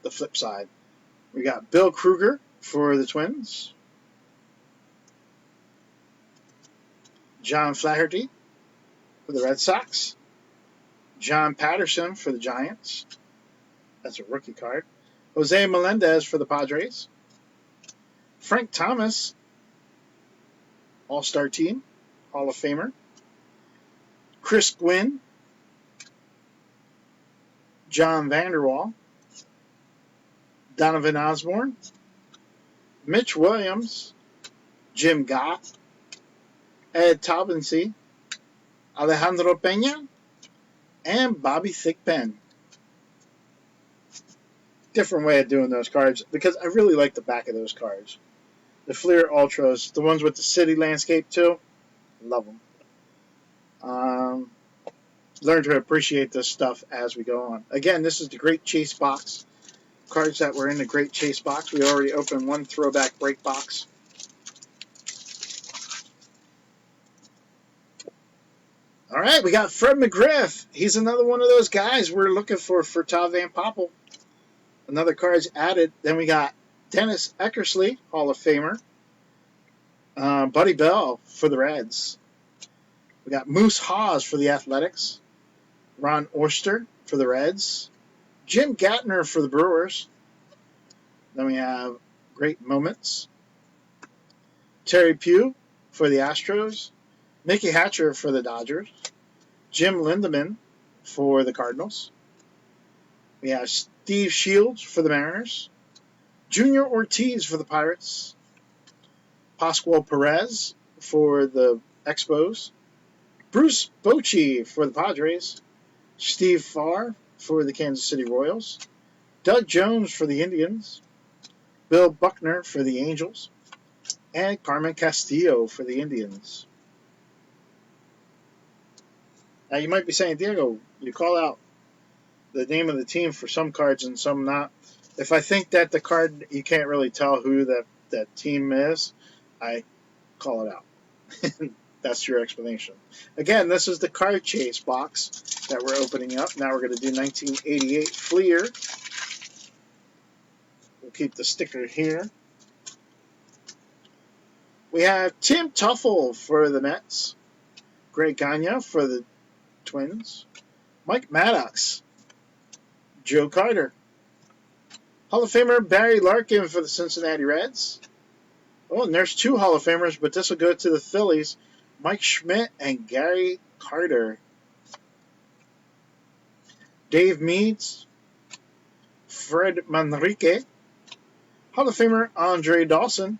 The flip side. We got Bill Kruger for the Twins. John Flaherty for the Red Sox. John Patterson for the Giants. That's a rookie card. Jose Melendez for the Padres. Frank Thomas, All-Star Team, Hall of Famer. Chris Gwynn. John Vanderwall. Donovan Osborne. Mitch Williams. Jim Gott. Ed Taubensee. Alejandro Pena. And Bobby Thigpen. Different way of doing those cards because I really like the back of those cards. The Fleer Ultras, the ones with the city landscape too, love them. Learn to appreciate this stuff as we go on. Again, this is the Great Chase box. Cards that were in the Great Chase box. We already opened one Throwback Break box. All right, we got Fred McGriff. He's another one of those guys we're looking for Tav Van Poppel. Another card's added. Then we got Dennis Eckersley, Hall of Famer. Buddy Bell for the Reds. We got Moose Hawes for the Athletics. Ron Oyster for the Reds. Jim Gattner for the Brewers. Then we have Great Moments. Terry Pugh for the Astros. Mickey Hatcher for the Dodgers. Jim Lindemann for the Cardinals. We have Steve Shields for the Mariners. Junior Ortiz for the Pirates. Pascual Perez for the Expos. Bruce Bochy for the Padres. Steve Farr for the Kansas City Royals. Doug Jones for the Indians. Bill Buckner for the Angels. And Carmen Castillo for the Indians. Now you might be saying, Diego, you call out the name of the team for some cards and some not. If I think that the card, you can't really tell who that team is, I call it out. That's your explanation. Again, this is the Card Chase box that we're opening up. Now we're going to do 1988 Fleer. We'll keep the sticker here. We have Tim Tuffle for the Mets. Greg Gagne for the Twins. Mike Maddox. Joe Carter. Hall of Famer Barry Larkin for the Cincinnati Reds. Oh, and there's two Hall of Famers, but this will go to the Phillies. Mike Schmidt and Gary Carter. Dave Meads. Fred Manrique. Hall of Famer Andre Dawson.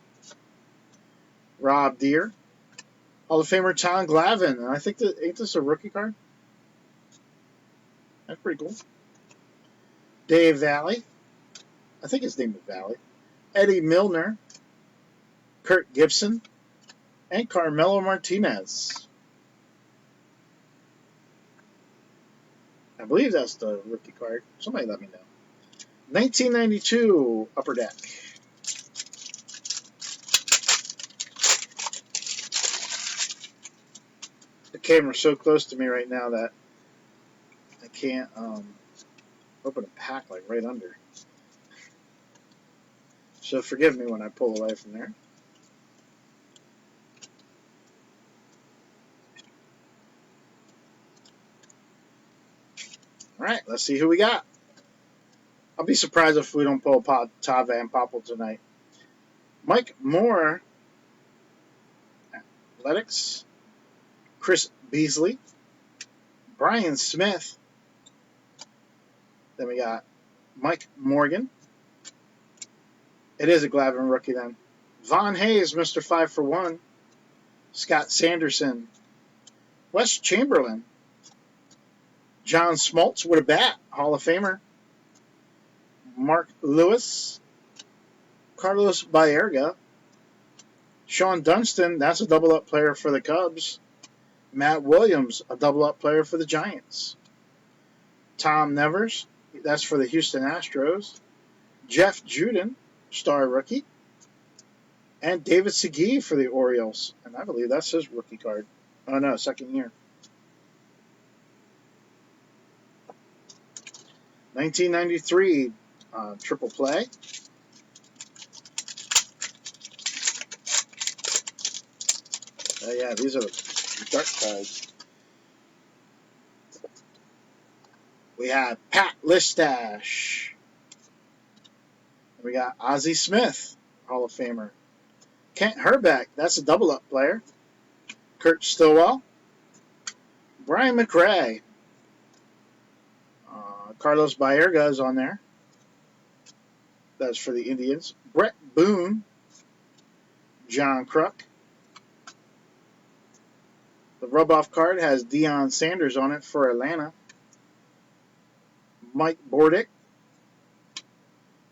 Rob Deere. Hall of Famer Tom Glavine. And I think ain't this a rookie card? That's pretty cool. Dave Valley. I think his name is Valley. Eddie Milner. Kurt Gibson. And Carmelo Martinez. I believe that's the rookie card. Somebody let me know. 1992 Upper Deck. The camera's so close to me right now that I can't open a pack like right under. So forgive me when I pull away from there. All right, let's see who we got. I'll be surprised if we don't pull Tav Van Poppel tonight. Mike Moore Athletics. Chris Beasley. Brian Smith. Then we got Mike Morgan. It is a Glavine rookie then. Von Hayes, Mr. 5 for 1. Scott Sanderson. Wes Chamberlain. John Smoltz with a bat, Hall of Famer. Mark Lewis. Carlos Baerga. Sean Dunston, that's a double-up player for the Cubs. Matt Williams, a double-up player for the Giants. Tom Nevers, that's for the Houston Astros. Jeff Juden, star rookie. And David Segui for the Orioles. And I believe that's his rookie card. Oh, no, second year. 1993 triple play. Yeah, these are the dark cards. We have Pat Listash. We got Ozzie Smith, Hall of Famer. Kent Herbeck, that's a double-up player. Kurt Stillwell. Brian McRae. Carlos Baerga is on there. That's for the Indians. Brett Boone. John Kruk. The rub-off card has Deion Sanders on it for Atlanta. Mike Bordick.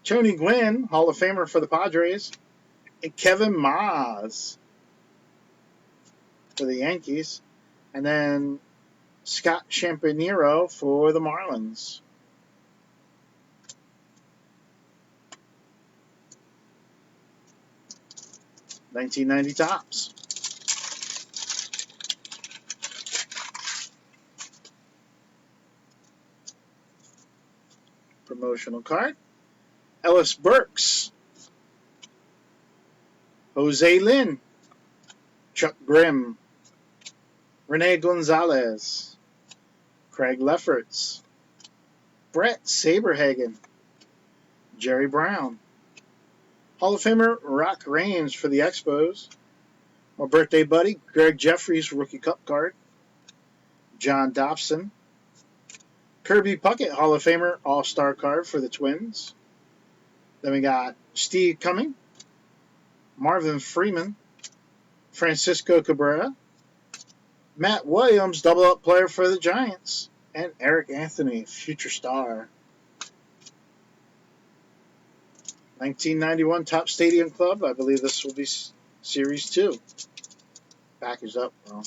Tony Gwynn, Hall of Famer for the Padres. And Kevin Maas for the Yankees. And then Scott Champanero for the Marlins. $19.90 tops. Promotional card. Ellis Burks. Jose Lynn. Chuck Grimm. Rene Gonzalez. Craig Lefferts. Brett Saberhagen. Jerry Brown. Hall of Famer Rock Raines for the Expos. My birthday buddy, Greg Jeffries, rookie cup card. John Dobson. Kirby Puckett, Hall of Famer, all-star card for the Twins. Then we got Steve Cumming. Marvin Freeman. Francisco Cabrera. Matt Williams, double-up player for the Giants. And Eric Anthony, future star. 1991 Top Stadium Club. I believe this will be Series 2. Packaged up. Well.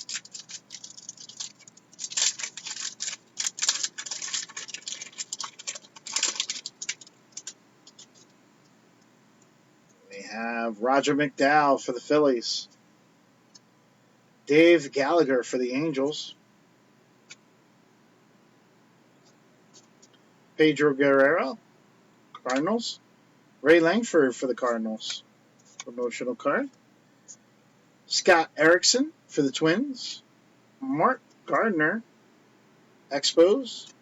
We have Roger McDowell for the Phillies. Dave Gallagher for the Angels. Pedro Guerrero, Cardinals. Ray Langford for the Cardinals. Promotional card. Scott Erickson for the Twins. Mark Gardner, Expos.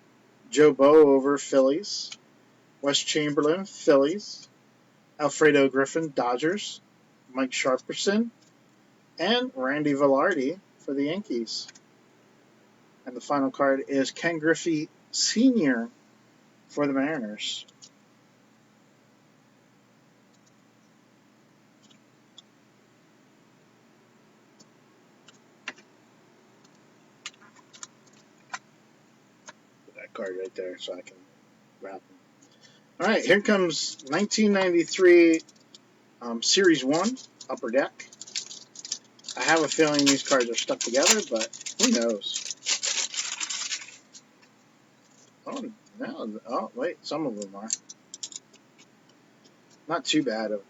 Joe Bowe over Phillies. Wes Chamberlain, Phillies. Alfredo Griffin, Dodgers. Mike Sharperson. And Randy Velarde for the Yankees. And the final card is Ken Griffey Sr. for the Mariners. Card right there so I can wrap them. All right, here comes 1993 Series 1 Upper Deck. I have a feeling these cards are stuck together, but who knows? Oh, no. Oh, wait, some of them are. Not too bad of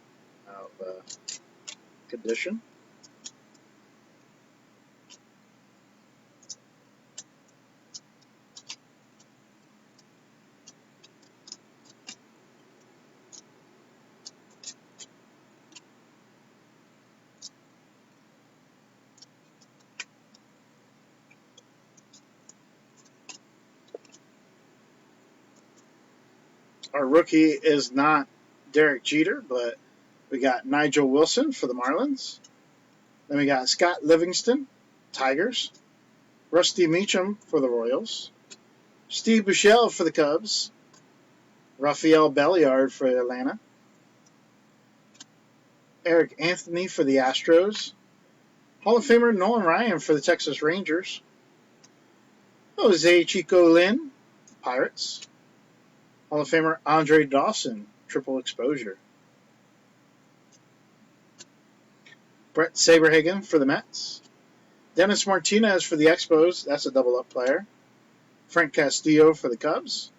condition. Our rookie is not Derek Jeter, but we got Nigel Wilson for the Marlins. Then we got Scott Livingston, Tigers. Rusty Meacham for the Royals. Steve Buechele for the Cubs. Rafael Belliard for Atlanta. Eric Anthony for the Astros. Hall of Famer Nolan Ryan for the Texas Rangers. Jose Chico Lynn, Pirates. Hall of Famer Andre Dawson, triple exposure. Brett Saberhagen for the Mets. Dennis Martinez for the Expos. That's a double-up player. Frank Castillo for the Cubs.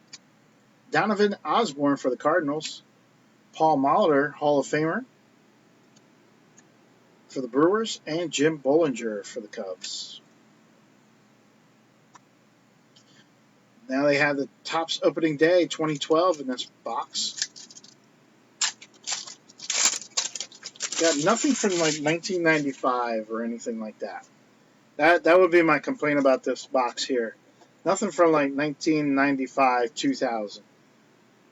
Donovan Osborne for the Cardinals. Paul Molitor, Hall of Famer for the Brewers. And Jim Bollinger for the Cubs. Now they have the Topps Opening Day 2012 in this box. Got nothing from like 1995 or anything like that. That would be my complaint about this box here. Nothing from like 1995, 2000.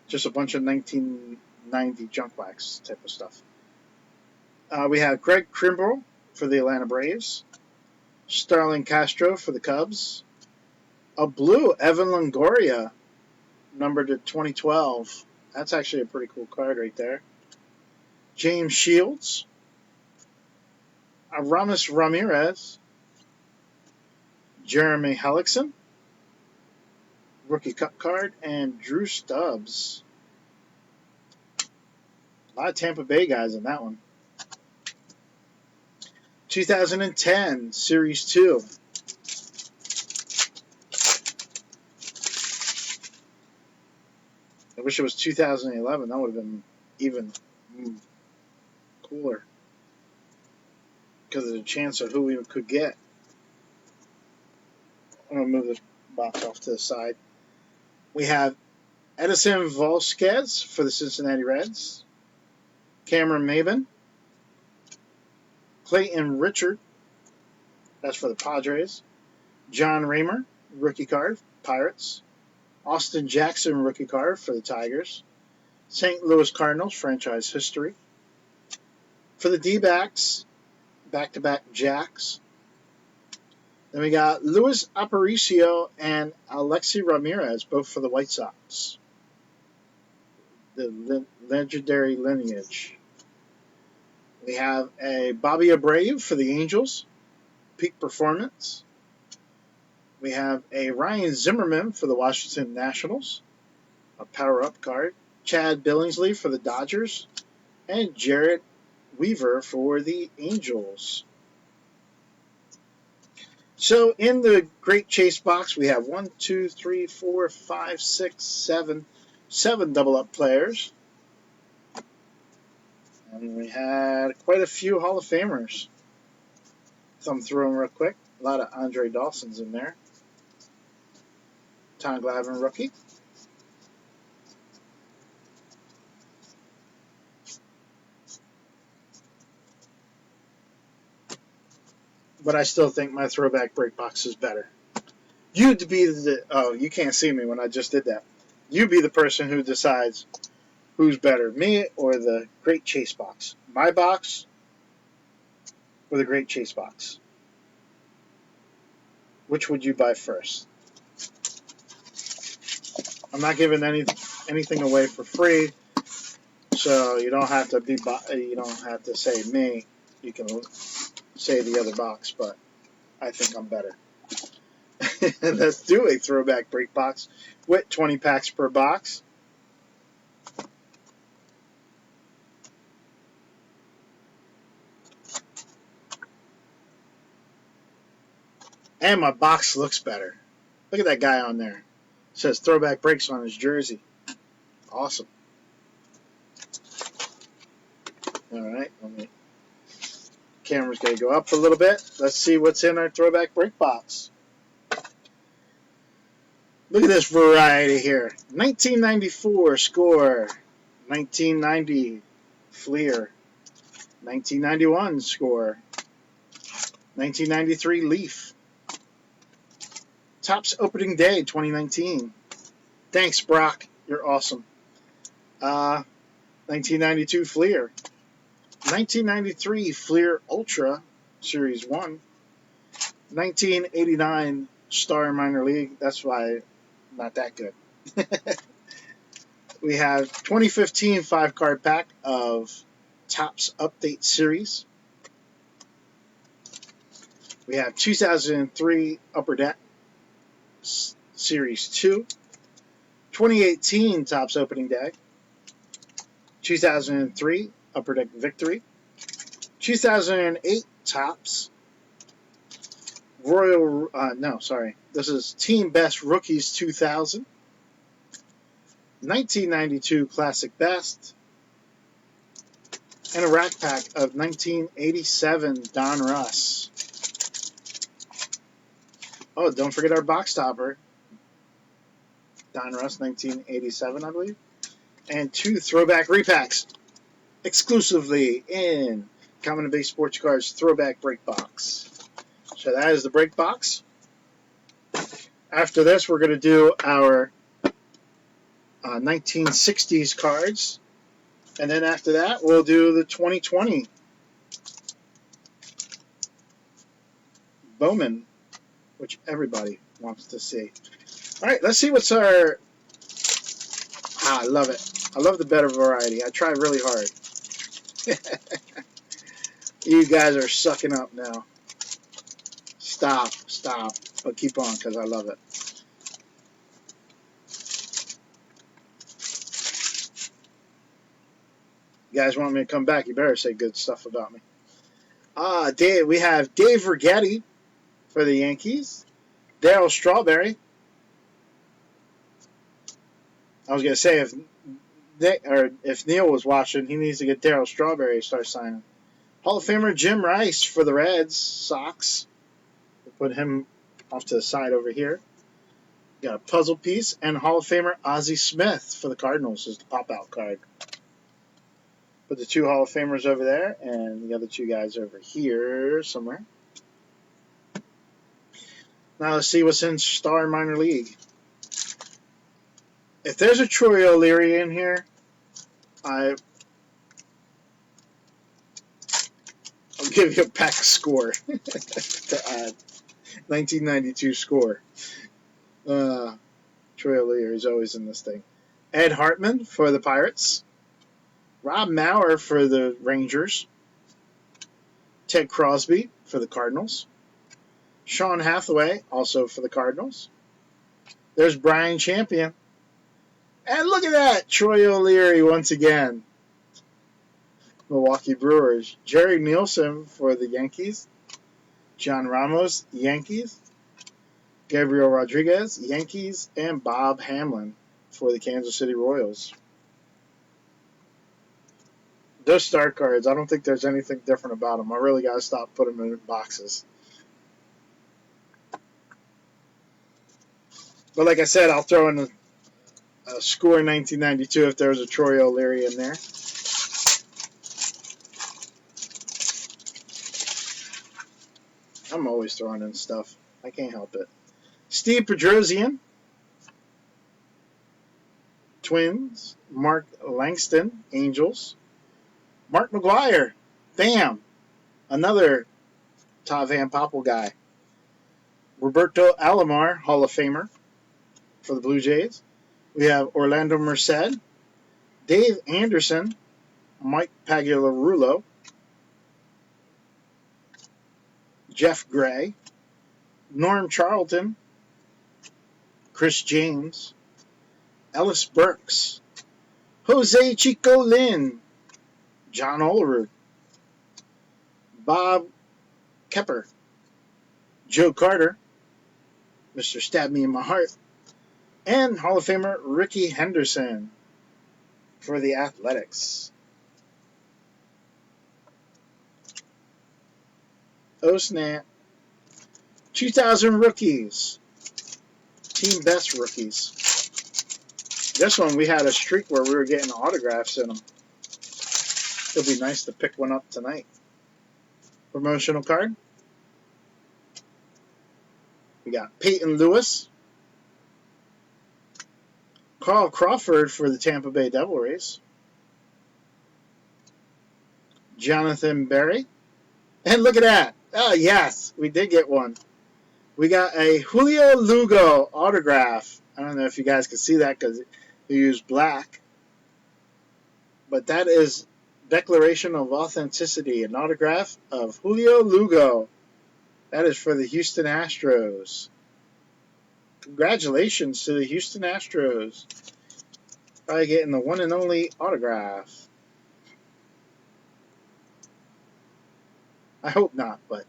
Just a bunch of 1990 junk wax type of stuff. We have Craig Kimbrell for the Atlanta Braves. Starlin Castro for the Cubs. A blue Evan Longoria, numbered to 2012. That's actually a pretty cool card right there. James Shields. Aramis Ramirez. Jeremy Hellickson. Rookie Cup card. And Drew Stubbs. A lot of Tampa Bay guys in that one. 2010 Series 2. I wish it was 2011. That would have been even cooler because of the chance of who we could get. I'm going to move this box off to the side. We have Edison Vasquez for the Cincinnati Reds. Cameron Maybin. Clayton Richard. That's for the Padres. John Raymer, rookie card, Pirates. Austin Jackson, rookie card for the Tigers. St. Louis Cardinals, franchise history. For the D-backs, back-to-back Jacks. Then we got Luis Aparicio and Alexi Ramirez, both for the White Sox. The legendary lineage. We have a Bobby Abreu for the Angels, peak performance. We have a Ryan Zimmerman for the Washington Nationals, a power-up card. Chad Billingsley for the Dodgers, and Jarrett Weaver for the Angels. So in the Great Chase box, we have 1, 2, 3, 4, 5, 6, 7 double-up players. And we had quite a few Hall of Famers. Thumb through them real quick. A lot of Andre Dawsons in there. Tom Glavine rookie. But I still think my Throwback Break box is better. You'd be the... Oh, you can't see me when I just did that. You be the person who decides who's better, me or the Great Chase box. My box or the Great Chase box. Which would you buy first? I'm not giving anything away for free, so you don't have to say me. You can say the other box, but I think I'm better. Let's do a Throwback Break box with 20 packs per box. And my box looks better. Look at that guy on there. It says Throwback Breaks on his jersey. Awesome. Alright, camera's going to go up a little bit. Let's see what's in our Throwback Break box. Look at this variety here. 1994 Score. 1990 Fleer. 1991 Score. 1993 Leaf. Topps Opening Day 2019. Thanks, Brock. You're awesome. 1992 Fleer. 1993 Fleer Ultra Series 1. 1989 Star Minor League. That's why not that good. We have 2015 5-card pack of Topps Update Series. We have 2003 Upper Deck Series 2. 2018 Topps Opening Day. 2003 Upper Deck Victory. 2008 Topps Royal, this is Team Best Rookies 2000. 1992 Classic Best. And a rack pack of 1987 Don Russ. Oh, don't forget our box topper. Don Russ, 1987, I believe. And 2 throwback repacks. Exclusively in Common and Base Sports Cards Throwback Break Box. So that is the break box. After this, we're going to do our 1960s cards. And then after that, we'll do the 2020 Bowman, which everybody wants to see. All right, let's see what's our... I love it. I love the better variety. I try really hard. You guys are sucking up now. Stop. But keep on, because I love it. You guys want me to come back, you better say good stuff about me. We have Dave Righetti for the Yankees. Darryl Strawberry. I was going to say, if Neil was watching, he needs to get Darryl Strawberry to start signing. Hall of Famer Jim Rice for the Reds, Sox. We'll put him off to the side over here. Got a puzzle piece, and Hall of Famer Ozzie Smith for the Cardinals is the pop-out card. Put the 2 Hall of Famers over there, and the other 2 guys over here somewhere. Now let's see what's in Star Minor League. If there's a Troy O'Leary in here, I'll give you a pack score to add. 1992 score. Troy O'Leary is always in this thing. Ed Hartman for the Pirates. Rob Mauer for the Rangers. Ted Crosby for the Cardinals. Sean Hathaway, also for the Cardinals. There's Brian Champion. And look at that! Troy O'Leary once again. Milwaukee Brewers. Jerry Nielsen for the Yankees. John Ramos, Yankees. Gabriel Rodriguez, Yankees. And Bob Hamlin for the Kansas City Royals. Those star cards, I don't think there's anything different about them. I really got to stop putting them in boxes. But like I said, I'll throw in a score in 1992 if there's a Troy O'Leary in there. I'm always throwing in stuff. I can't help it. Steve Pedrosian. Twins. Mark Langston, Angels. Mark McGwire, bam, another Tavan Popple guy. Roberto Alomar, Hall of Famer for the Blue Jays. We have Orlando Merced, Dave Anderson, Mike Pagliarulo, Jeff Gray, Norm Charlton, Chris James, Ellis Burks, Jose Chico Lynn, John Olerud, Bob Kepper, Joe Carter, Mr. Stab Me in My Heart, and Hall of Famer Ricky Henderson for the Athletics. Oh snap. 2000 rookies. Team Best rookies. This one we had a streak where we were getting autographs in them. It'll be nice to pick one up tonight. Promotional card. We got Peyton Lewis. Carl Crawford for the Tampa Bay Devil Rays. Jonathan Berry. And look at that. Oh, yes, we did get one. We got a Julio Lugo autograph. I don't know if you guys can see that because he used black. But that is Declaration of Authenticity, an autograph of Julio Lugo. That is for the Houston Astros. Congratulations to the Houston Astros. Probably getting the one and only autograph. I hope not, but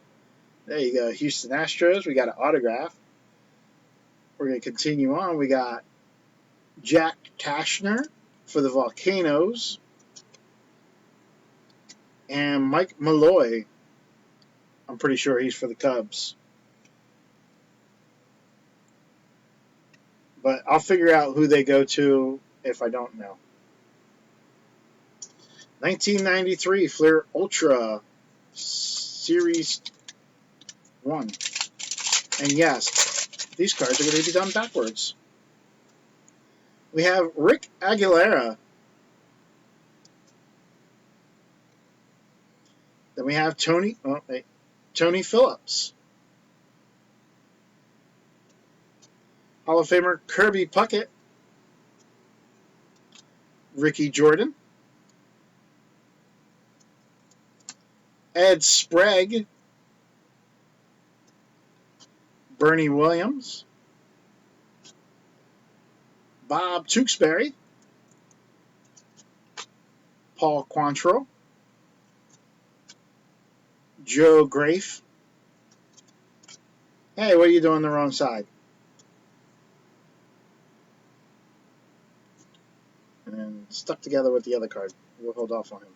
there you go. Houston Astros. We got an autograph. We're going to continue on. We got Jack Cashner for the Volcanoes. And Mike Malloy. I'm pretty sure he's for the Cubs. But I'll figure out who they go to if I don't know. 1993 Fleer Ultra Series 1. And yes, these cards are going to be done backwards. We have Rick Aguilera. Then we have Tony Phillips. Hall of Famer Kirby Puckett. Ricky Jordan. Ed Sprague. Bernie Williams. Bob Tewksbury. Paul Quantrill. Joe Grafe. Hey, what are you doing on the wrong side? And stuck together with the other card. We'll hold off on him.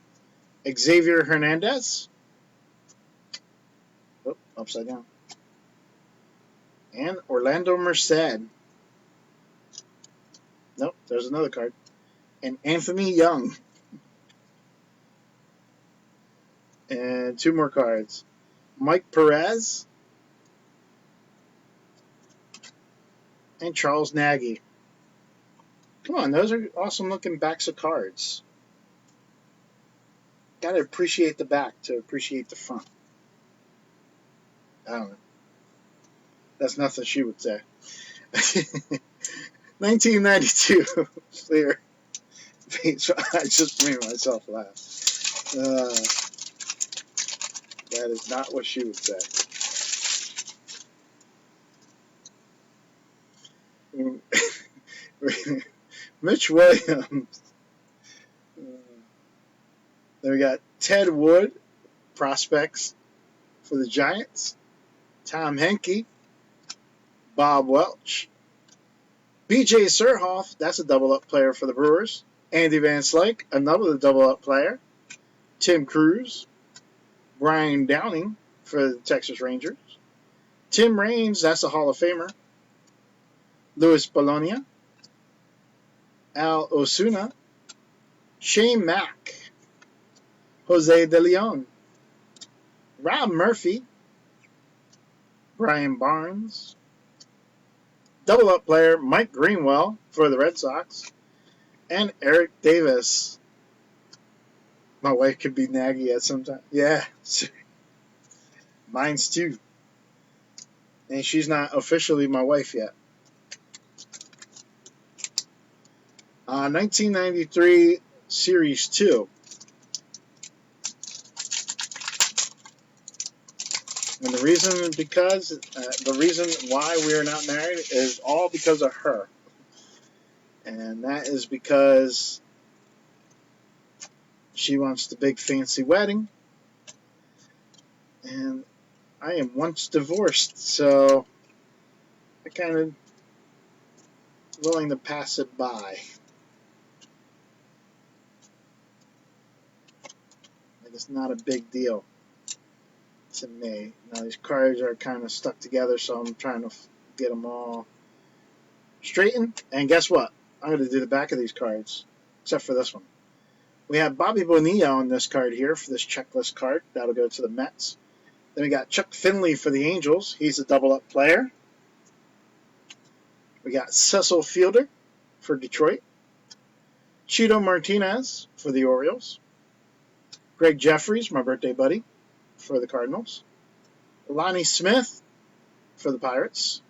Xavier Hernandez. Oh, upside down. And Orlando Merced. Nope, there's another card. And Anthony Young. And two more cards. Mike Perez. And Charles Nagy. Come on, those are awesome looking backs of cards. Gotta appreciate the back to appreciate the front. I don't know. That's nothing she would say. 1992. Clear. I just made myself laugh. That is not what she would say. Mitch Williams. Then we got Ted Wood, prospects for the Giants. Tom Henke. Bob Welch. B.J. Surhoff, that's a double-up player for the Brewers. Andy Van Slyke, another double-up player. Tim Cruz. Brian Downing for the Texas Rangers. Tim Raines, that's a Hall of Famer. Louis Bologna. Al Osuna. Shane Mack. Jose De Leon. Rob Murphy. Brian Barnes. Double-up player Mike Greenwell for the Red Sox. And Eric Davis. My wife could be Nagy at some time. Yeah. Mine's too. And she's not officially my wife yet. 1993 Series 2. And the reason why we are not married is all because of her. And that is because she wants the big fancy wedding. And I am once divorced, so I kind of willing to pass it by. Like it's not a big deal to me. Now these cards are kind of stuck together, so I'm trying to get them all straightened. And guess what? I'm going to do the back of these cards, except for this one. We have Bobby Bonilla on this card here for this checklist card. That'll go to the Mets. Then we got Chuck Finley for the Angels. He's a double-up player. We got Cecil Fielder for Detroit. Chito Martinez for the Orioles. Greg Jeffries, my birthday buddy, for the Cardinals. Lonnie Smith for the Pirates.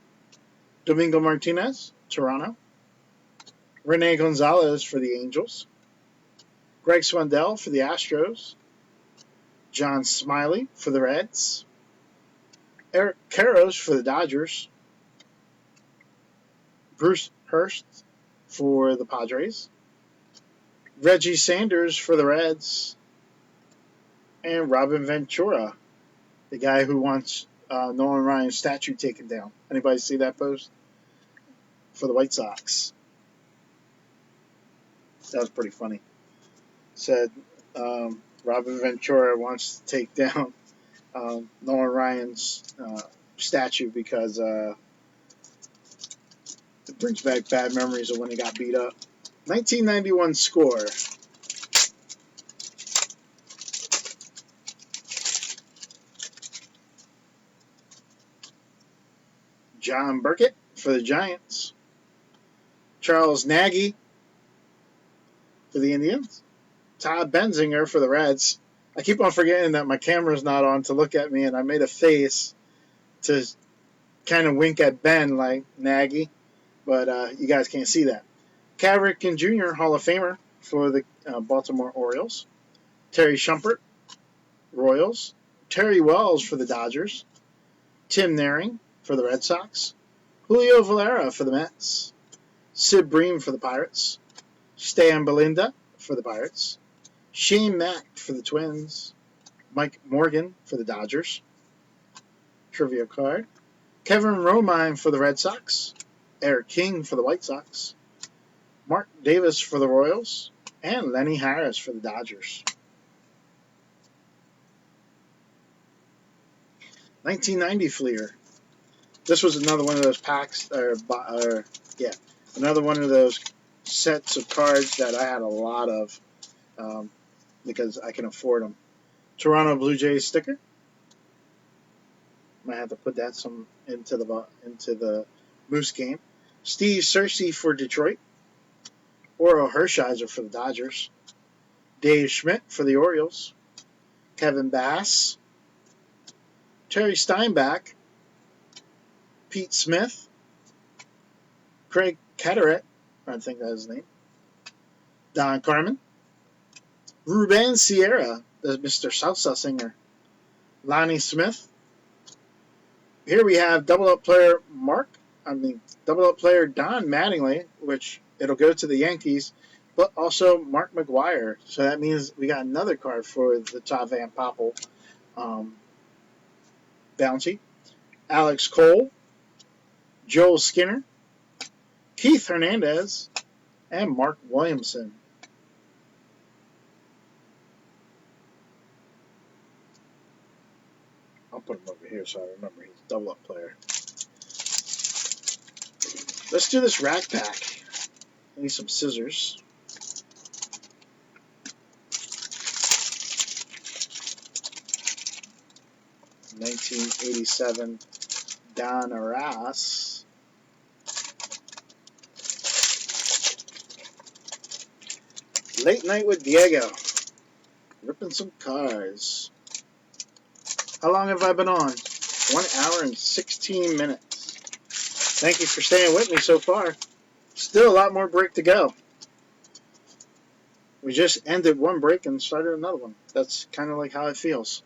Domingo Martinez, Toronto. Rene Gonzalez for the Angels. Greg Swindell for the Astros. John Smiley for the Reds. Eric Karros for the Dodgers. Bruce Hurst for the Padres. Reggie Sanders for the Reds. And Robin Ventura, the guy who wants Nolan Ryan's statue taken down. Anybody see that post? For the White Sox. That was pretty funny. Said Robin Ventura wants to take down Nolan Ryan's statue because it brings back bad memories of when he got beat up. 1991 score. John Burkett for the Giants. Charles Nagy for the Indians. Todd Benzinger for the Reds. I keep on forgetting that my camera's not on to look at me, and I made a face to kind of wink at Ben like Nagy, but you guys can't see that. Cal Ripken Jr., Hall of Famer for the Baltimore Orioles. Terry Shumpert, Royals. Terry Wells for the Dodgers. Tim Naring for the Red Sox. Julio Valera for the Mets. Sid Bream for the Pirates. Stan Belinda for the Pirates. Shane Mack for the Twins. Mike Morgan for the Dodgers. Trivia card. Kevin Romine for the Red Sox. Eric King for the White Sox. Mark Davis for the Royals. And Lenny Harris for the Dodgers. 1990 Fleer. This was another one of those packs, another one of those sets of cards that I had a lot of because I can afford them. Toronto Blue Jays sticker. Might have to put that into the Moose game. Steve Cersei for Detroit. Oro Hershiser for the Dodgers. Dave Schmidt for the Orioles. Kevin Bass. Terry Steinbach. Pete Smith. Craig Catterett, I think that's his name. Don Carmen. Ruben Sierra, the Mr. Salsa singer. Lonnie Smith. Here we have double-up player double-up player Don Mattingly, which it'll go to the Yankees, but also Mark McGwire. So that means we got another card for the Todd Van Poppel bounty. Alex Cole. Joel Skinner. Keith Hernandez. And Mark Williamson. I'll put him over here so I remember he's a double-up player. Let's do this rack pack. I need some scissors. '87 Don Arras. Late Night with Diego. Ripping some cards. How long have I been on? 1 hour and 16 minutes. Thank you for staying with me so far. Still a lot more break to go. We just ended one break and started another one. That's kind of like how it feels.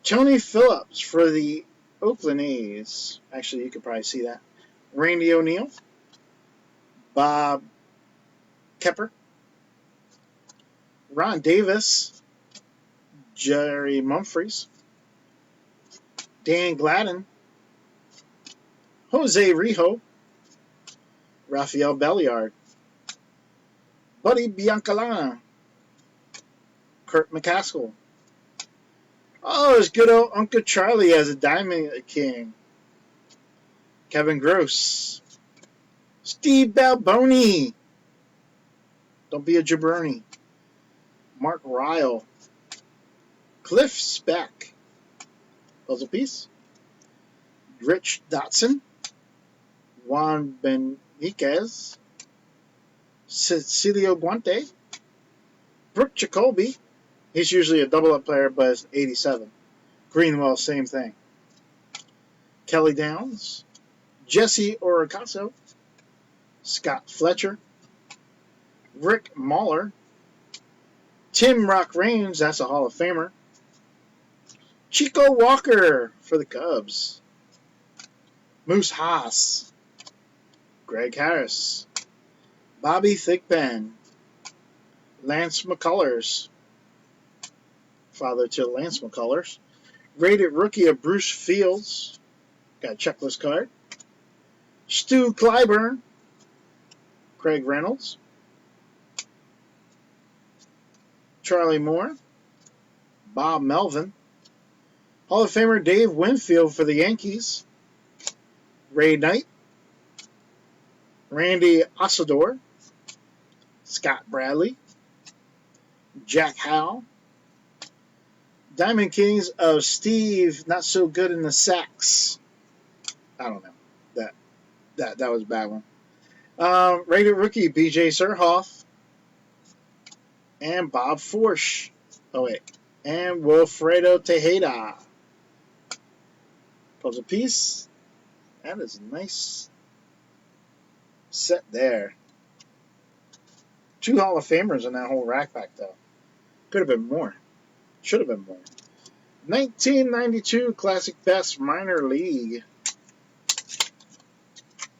Tony Phillips for the Oakland A's. Actually, you could probably see that. Randy O'Neal. Bob Kepper. Ron Davis. Jerry Humphreys. Dan Gladden. Jose Rijo. Rafael Belliard. Buddy Biancalana. Kurt McCaskill. Oh, it's good old Uncle Charlie as a Diamond King. Kevin Gross. Steve Balboni. Don't be a jabroni. Mark Ryle. Cliff Speck. Puzzle piece. Rich Dotson. Juan Beniquez. Cecilio Guante. Brooke Jacoby. He's usually a double-up player, but it's 87. Greenwell, same thing. Kelly Downs, Jesse Oricaso, Scott Fletcher, Rick Mahler, Tim Rock Raines, that's a Hall of Famer, Chico Walker for the Cubs, Moose Haas, Greg Harris, Bobby Thigpen, Lance McCullers, father to Lance McCullers, rated rookie of Bruce Fields, got a checklist card, Stu Clyburn, Craig Reynolds, Charlie Moore, Bob Melvin, Hall of Famer Dave Winfield for the Yankees, Ray Knight, Randy Osador, Scott Bradley, Jack Howe, Diamond Kings of Steve, not so good in the sacks. I don't know. That was a bad one. Rated rookie BJ Surhoff and Bob Forsch. Oh wait, and Wilfredo Tejeda. Puzzle piece. That is a nice set there. 2 Hall of Famers in that whole rack pack though. Could have been more. Should have been more. 1992 Classic Best Minor League.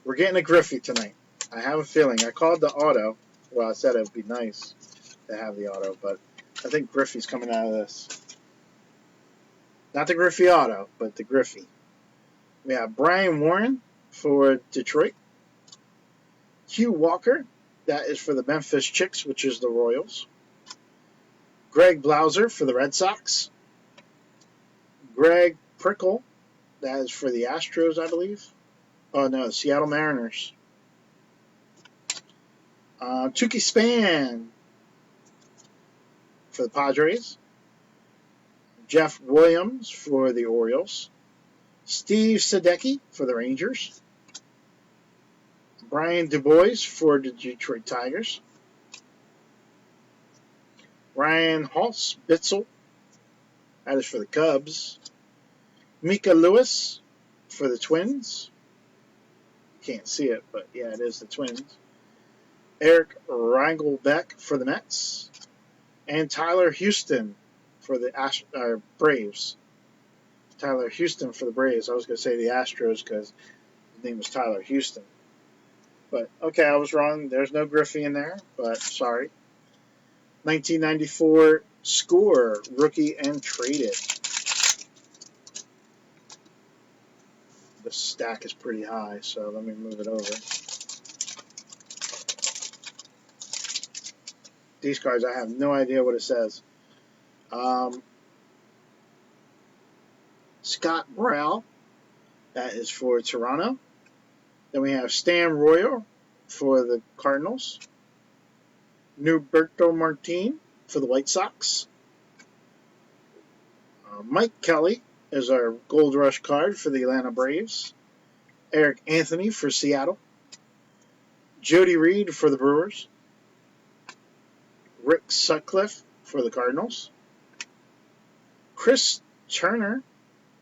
We're getting a Griffey tonight. I have a feeling. I called the auto. Well, I said it would be nice to have the auto, but I think Griffey's coming out of this. Not the Griffey auto, but the Griffey. We have Brian Warren for Detroit. Hugh Walker, that is for the Memphis Chicks, which is the Royals. Greg Blauser for the Red Sox. Greg Prickle, that is for the Astros, I believe. Oh no, Seattle Mariners. Tukey Span for the Padres. Jeff Williams for the Orioles. Steve Sadecki for the Rangers. Brian DuBois for the Detroit Tigers. Ryan Holtz-Bitzel, that is for the Cubs. Mika Lewis for the Twins. Can't see it, but yeah, it is the Twins. Eric Ringelbeck for the Mets. And Tyler Houston for the Braves. Tyler Houston for the Braves. I was going to say the Astros because his name was Tyler Houston. But, okay, I was wrong. There's no Griffey in there, but sorry. 1994 Score, rookie and traded. The stack is pretty high, so let me move it over. These cards, I have no idea what it says. Scott Brow, that is for Toronto. Then we have Stan Royer for the Cardinals. Norberto Martin for the White Sox. Mike Kelly is our Gold Rush card for the Atlanta Braves. Eric Anthony for Seattle. Jody Reed for the Brewers. Rick Sutcliffe for the Cardinals. Chris Turner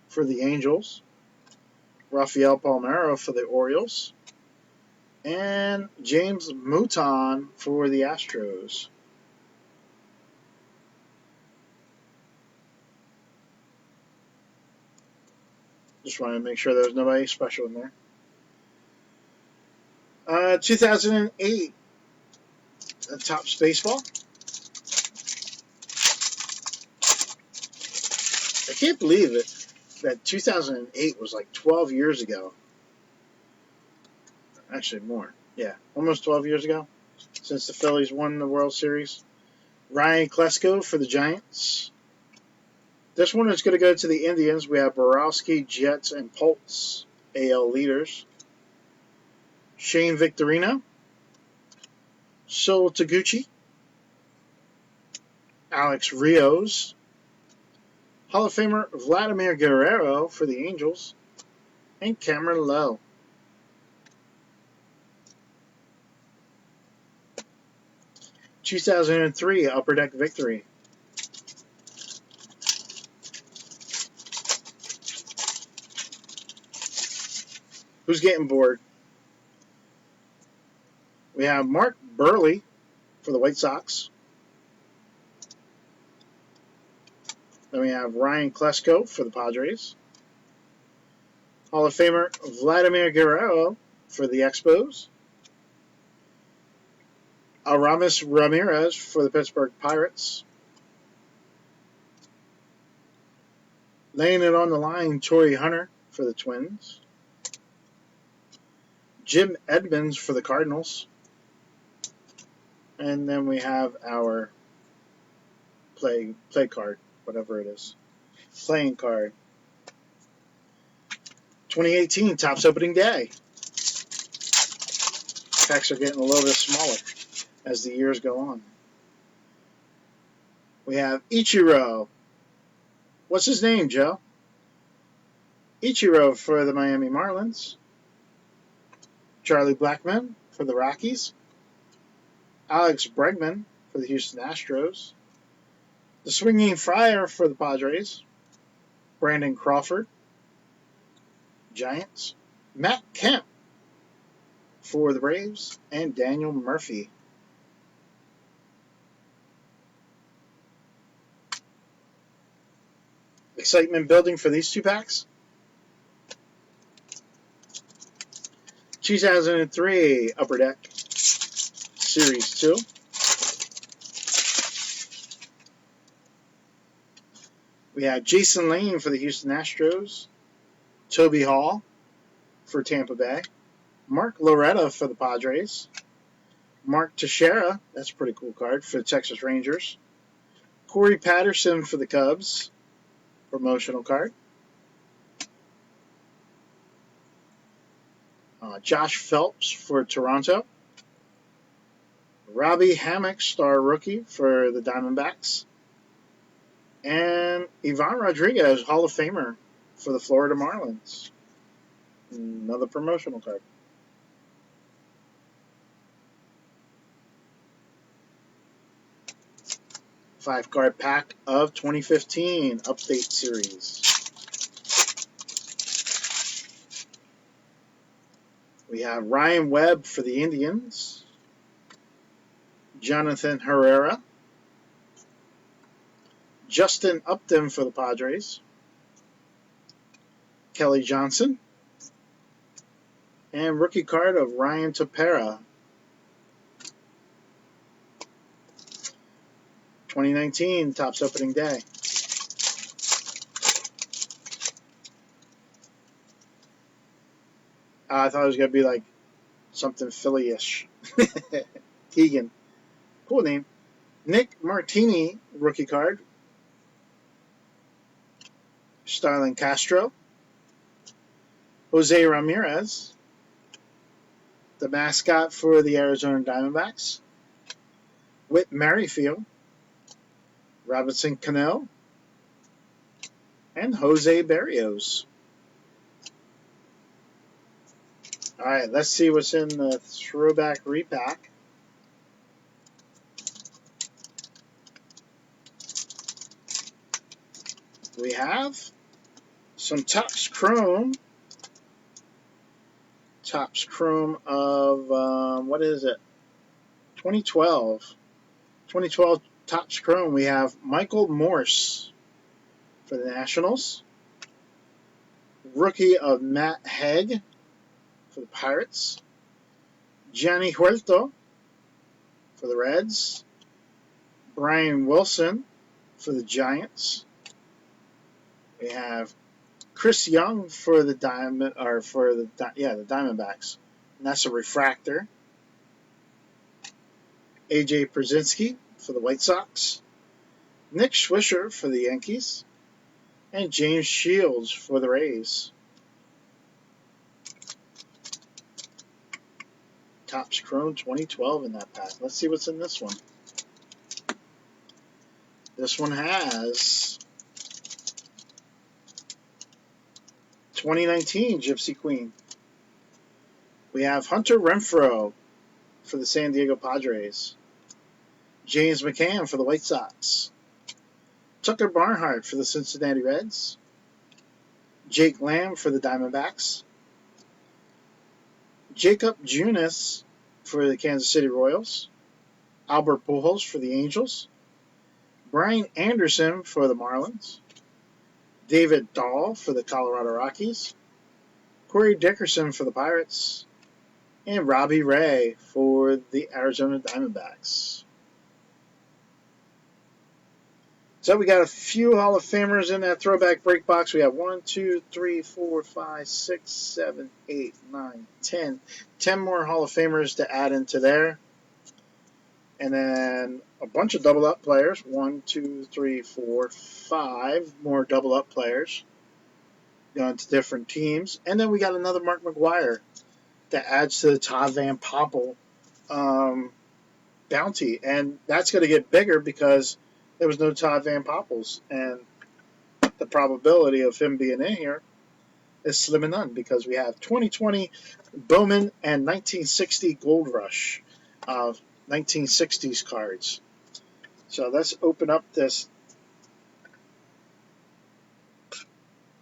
for the Angels. Rafael Palmeiro for the Orioles. And James Mouton for the Astros. Just wanted to make sure there was nobody special in there. 2008 Topps Baseball. I can't believe it that 2008 was like 12 years ago. Actually, more. Yeah, almost 12 years ago since the Phillies won the World Series. Ryan Klesko for the Giants. This one is going to go to the Indians. We have Borowski, Jets, and Pulse, AL leaders. Shane Victorino. Sol Taguchi. Alex Rios. Hall of Famer Vladimir Guerrero for the Angels. And Cameron Lowe. (2003) Upper Deck Victory. Who's getting bored? We have Mark Burley for the White Sox. Then we have Ryan Klesko for the Padres. Hall of Famer Vladimir Guerrero for the Expos. Aramis Ramirez for the Pittsburgh Pirates. Laying it on the line, Torrey Hunter for the Twins. Jim Edmonds for the Cardinals. And then we have our play card, whatever it is. Playing card. 2018 Topps Opening Day. Packs are getting a little bit smaller as the years go on. We have Ichiro. What's his name, Joe? Ichiro for the Miami Marlins. Charlie Blackmon for the Rockies. Alex Bregman for the Houston Astros. The Swinging Friar for the Padres. Brandon Crawford, Giants. Matt Kemp for the Braves. And Daniel Murphy. Excitement building for these two packs. 2003 Upper Deck Series 2. We have Jason Lane for the Houston Astros. Toby Hall for Tampa Bay. Mark Loretta for the Padres. Mark Teixeira, that's a pretty cool card, for the Texas Rangers. Corey Patterson for the Cubs. Promotional card. Josh Phelps for Toronto. Robbie Hammock, star rookie for the Diamondbacks. And Ivan Rodriguez, Hall of Famer for the Florida Marlins. Another promotional card. Five-card pack of 2015 Update Series. We have Ryan Webb for the Indians. Jonathan Herrera. Justin Upton for the Padres. Kelly Johnson. And rookie card of Ryan Tepera. 2019 Topps Opening Day. I thought it was going to be like something Philly-ish. Keegan. Cool name. Nick Martini, rookie card. Starlin Castro. Jose Ramirez. The mascot for the Arizona Diamondbacks. Whit Merrifield. Robinson Cano. And Jose Berrios. Alright, let's see what's in the Throwback Repack. We have some Topps Chrome. Topps Chrome of, what is it? 2012. 2012 Topps Chrome. We have Michael Morse for the Nationals. Rookie of Matt Haig for the Pirates. Johnny Huerto for the Reds. Brian Wilson for the Giants. We have Chris Young for the Diamondbacks. And that's a refractor. AJ Pierzynski for the White Sox. Nick Swisher for the Yankees. And James Shields for the Rays. Topps Chrome 2012 in that pack. Let's see what's in this one. This one has 2019 Gypsy Queen. We have Hunter Renfroe for the San Diego Padres. James McCann for the White Sox. Tucker Barnhart for the Cincinnati Reds. Jake Lamb for the Diamondbacks. Jacob Junis for the Kansas City Royals. Albert Pujols for the Angels. Brian Anderson for the Marlins. David Dahl for the Colorado Rockies. Corey Dickerson for the Pirates. And Robbie Ray for the Arizona Diamondbacks. So we got a few Hall of Famers in that throwback break box. We have 1, 2, 3, 4, 5, 6, 7, 8, 9, 10. 10 more Hall of Famers to add into there. And then a bunch of double up players. 1, 2, 3, 4, 5 more double up players going to different teams. And then we got another Mark McGwire that adds to the Todd Van Poppel bounty. And that's going to get bigger because there was no Todd Van Poppels. And the probability of him being in here is slim and none because we have 2020 Bowman and 1960 Gold Rush 1960s cards. So let's open up this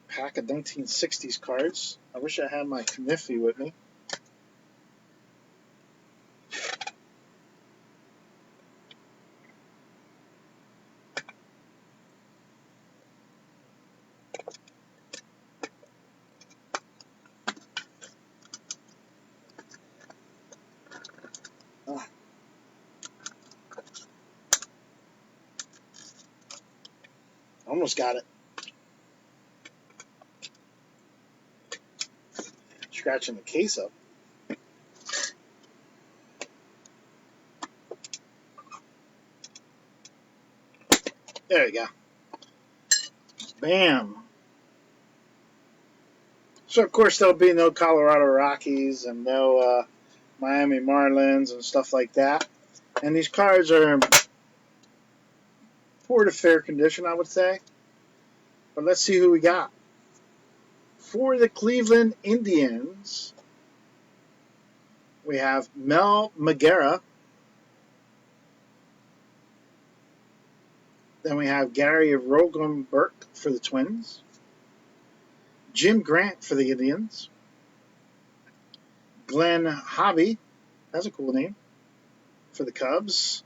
pack of 1960s cards. I wish I had my Kniffy with me. Almost got it. Scratching the case up. There you go. Bam. So, of course, there'll be no Colorado Rockies and no Miami Marlins and stuff like that. And these cards are in poor to fair condition, I would say. But let's see who we got. For the Cleveland Indians, we have Mel Magera. Then we have Gary Rogenberg for the Twins. Jim Grant for the Indians. Glenn Hobby, that's a cool name, for the Cubs.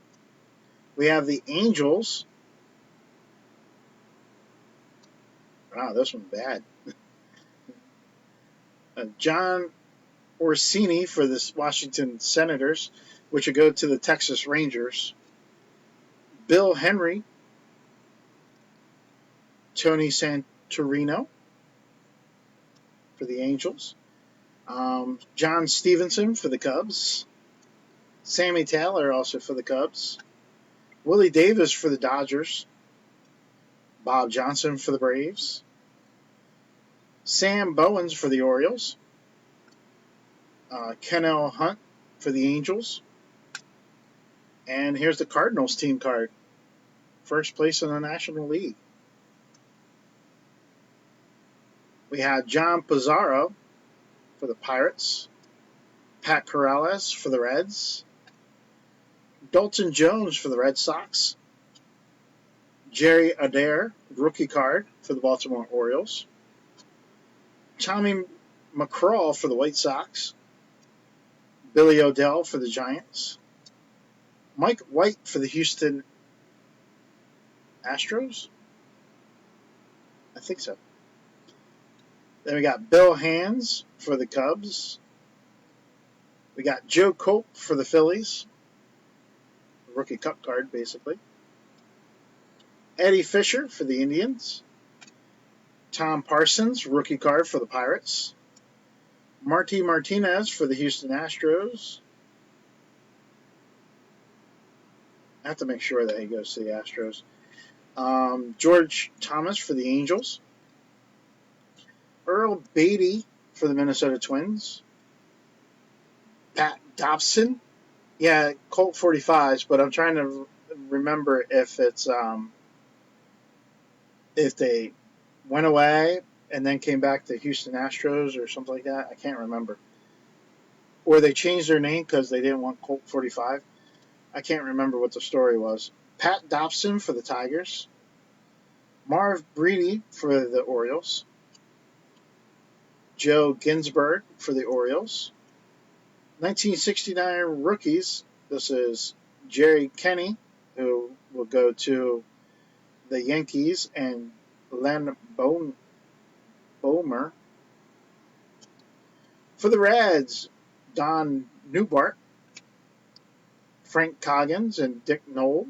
We have the Angels. Wow, this one's bad. John Orsini for the Washington Senators, which will go to the Texas Rangers. Bill Henry. Tony Santorino for the Angels. John Stevenson for the Cubs. Sammy Taylor also for the Cubs. Willie Davis for the Dodgers. Bob Johnson for the Braves. Sam Bowens for the Orioles. Kennel Hunt for the Angels. And here's the Cardinals team card. First place in the National League. We have John Pizarro for the Pirates. Pat Corrales for the Reds. Dalton Jones for the Red Sox. Jerry Adair, rookie card for the Baltimore Orioles. Tommy McCraw for the White Sox. Billy Odell for the Giants. Mike White for the Houston Astros? I think so. Then we got Bill Hands for the Cubs. We got Joe Cope for the Phillies. Rookie cup card, basically. Eddie Fisher for the Indians. Tom Parsons, rookie card for the Pirates. Marty Martinez for the Houston Astros. I have to make sure that he goes to the Astros. George Thomas for the Angels. Earl Beatty for the Minnesota Twins. Pat Dobson. Yeah, Colt 45s, but I'm trying to remember if it's if they went away and then came back to Houston Astros or something like that. I can't remember. Or they changed their name because they didn't want Colt 45. I can't remember what the story was. Pat Dobson for the Tigers. Marv Breedy for the Orioles. Joe Ginsberg for the Orioles. 1969 rookies. This is Jerry Kenny, who will go to the Yankees, and Len Bowman. For the Reds, Don Newbart, Frank Coggins, and Dick Knoll.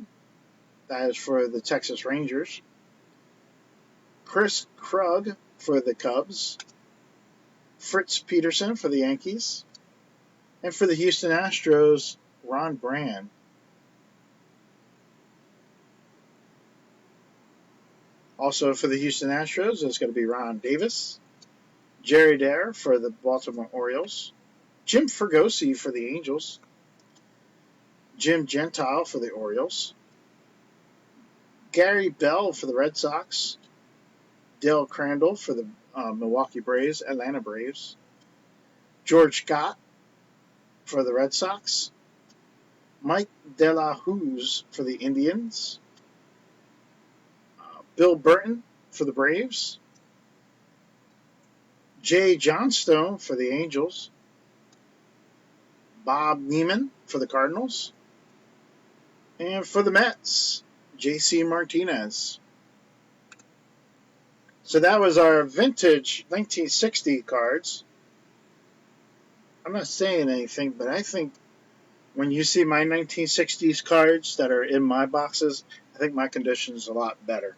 That is for the Texas Rangers. Chris Krug for the Cubs. Fritz Peterson for the Yankees. And for the Houston Astros, Ron Brand. Also for the Houston Astros, it's going to be Ron Davis. Jerry Dare for the Baltimore Orioles. Jim Fregosi for the Angels. Jim Gentile for the Orioles. Gary Bell for the Red Sox. Dale Crandall for the Milwaukee Braves, Atlanta Braves. George Scott for the Red Sox. Mike De La Hoz for the Indians. Bill Burton for the Braves. Jay Johnstone for the Angels. Bob Neiman for the Cardinals. And for the Mets, J.C. Martinez. So that was our vintage 1960 cards. I'm not saying anything, but I think when you see my 1960s cards that are in my boxes, I think my condition is a lot better.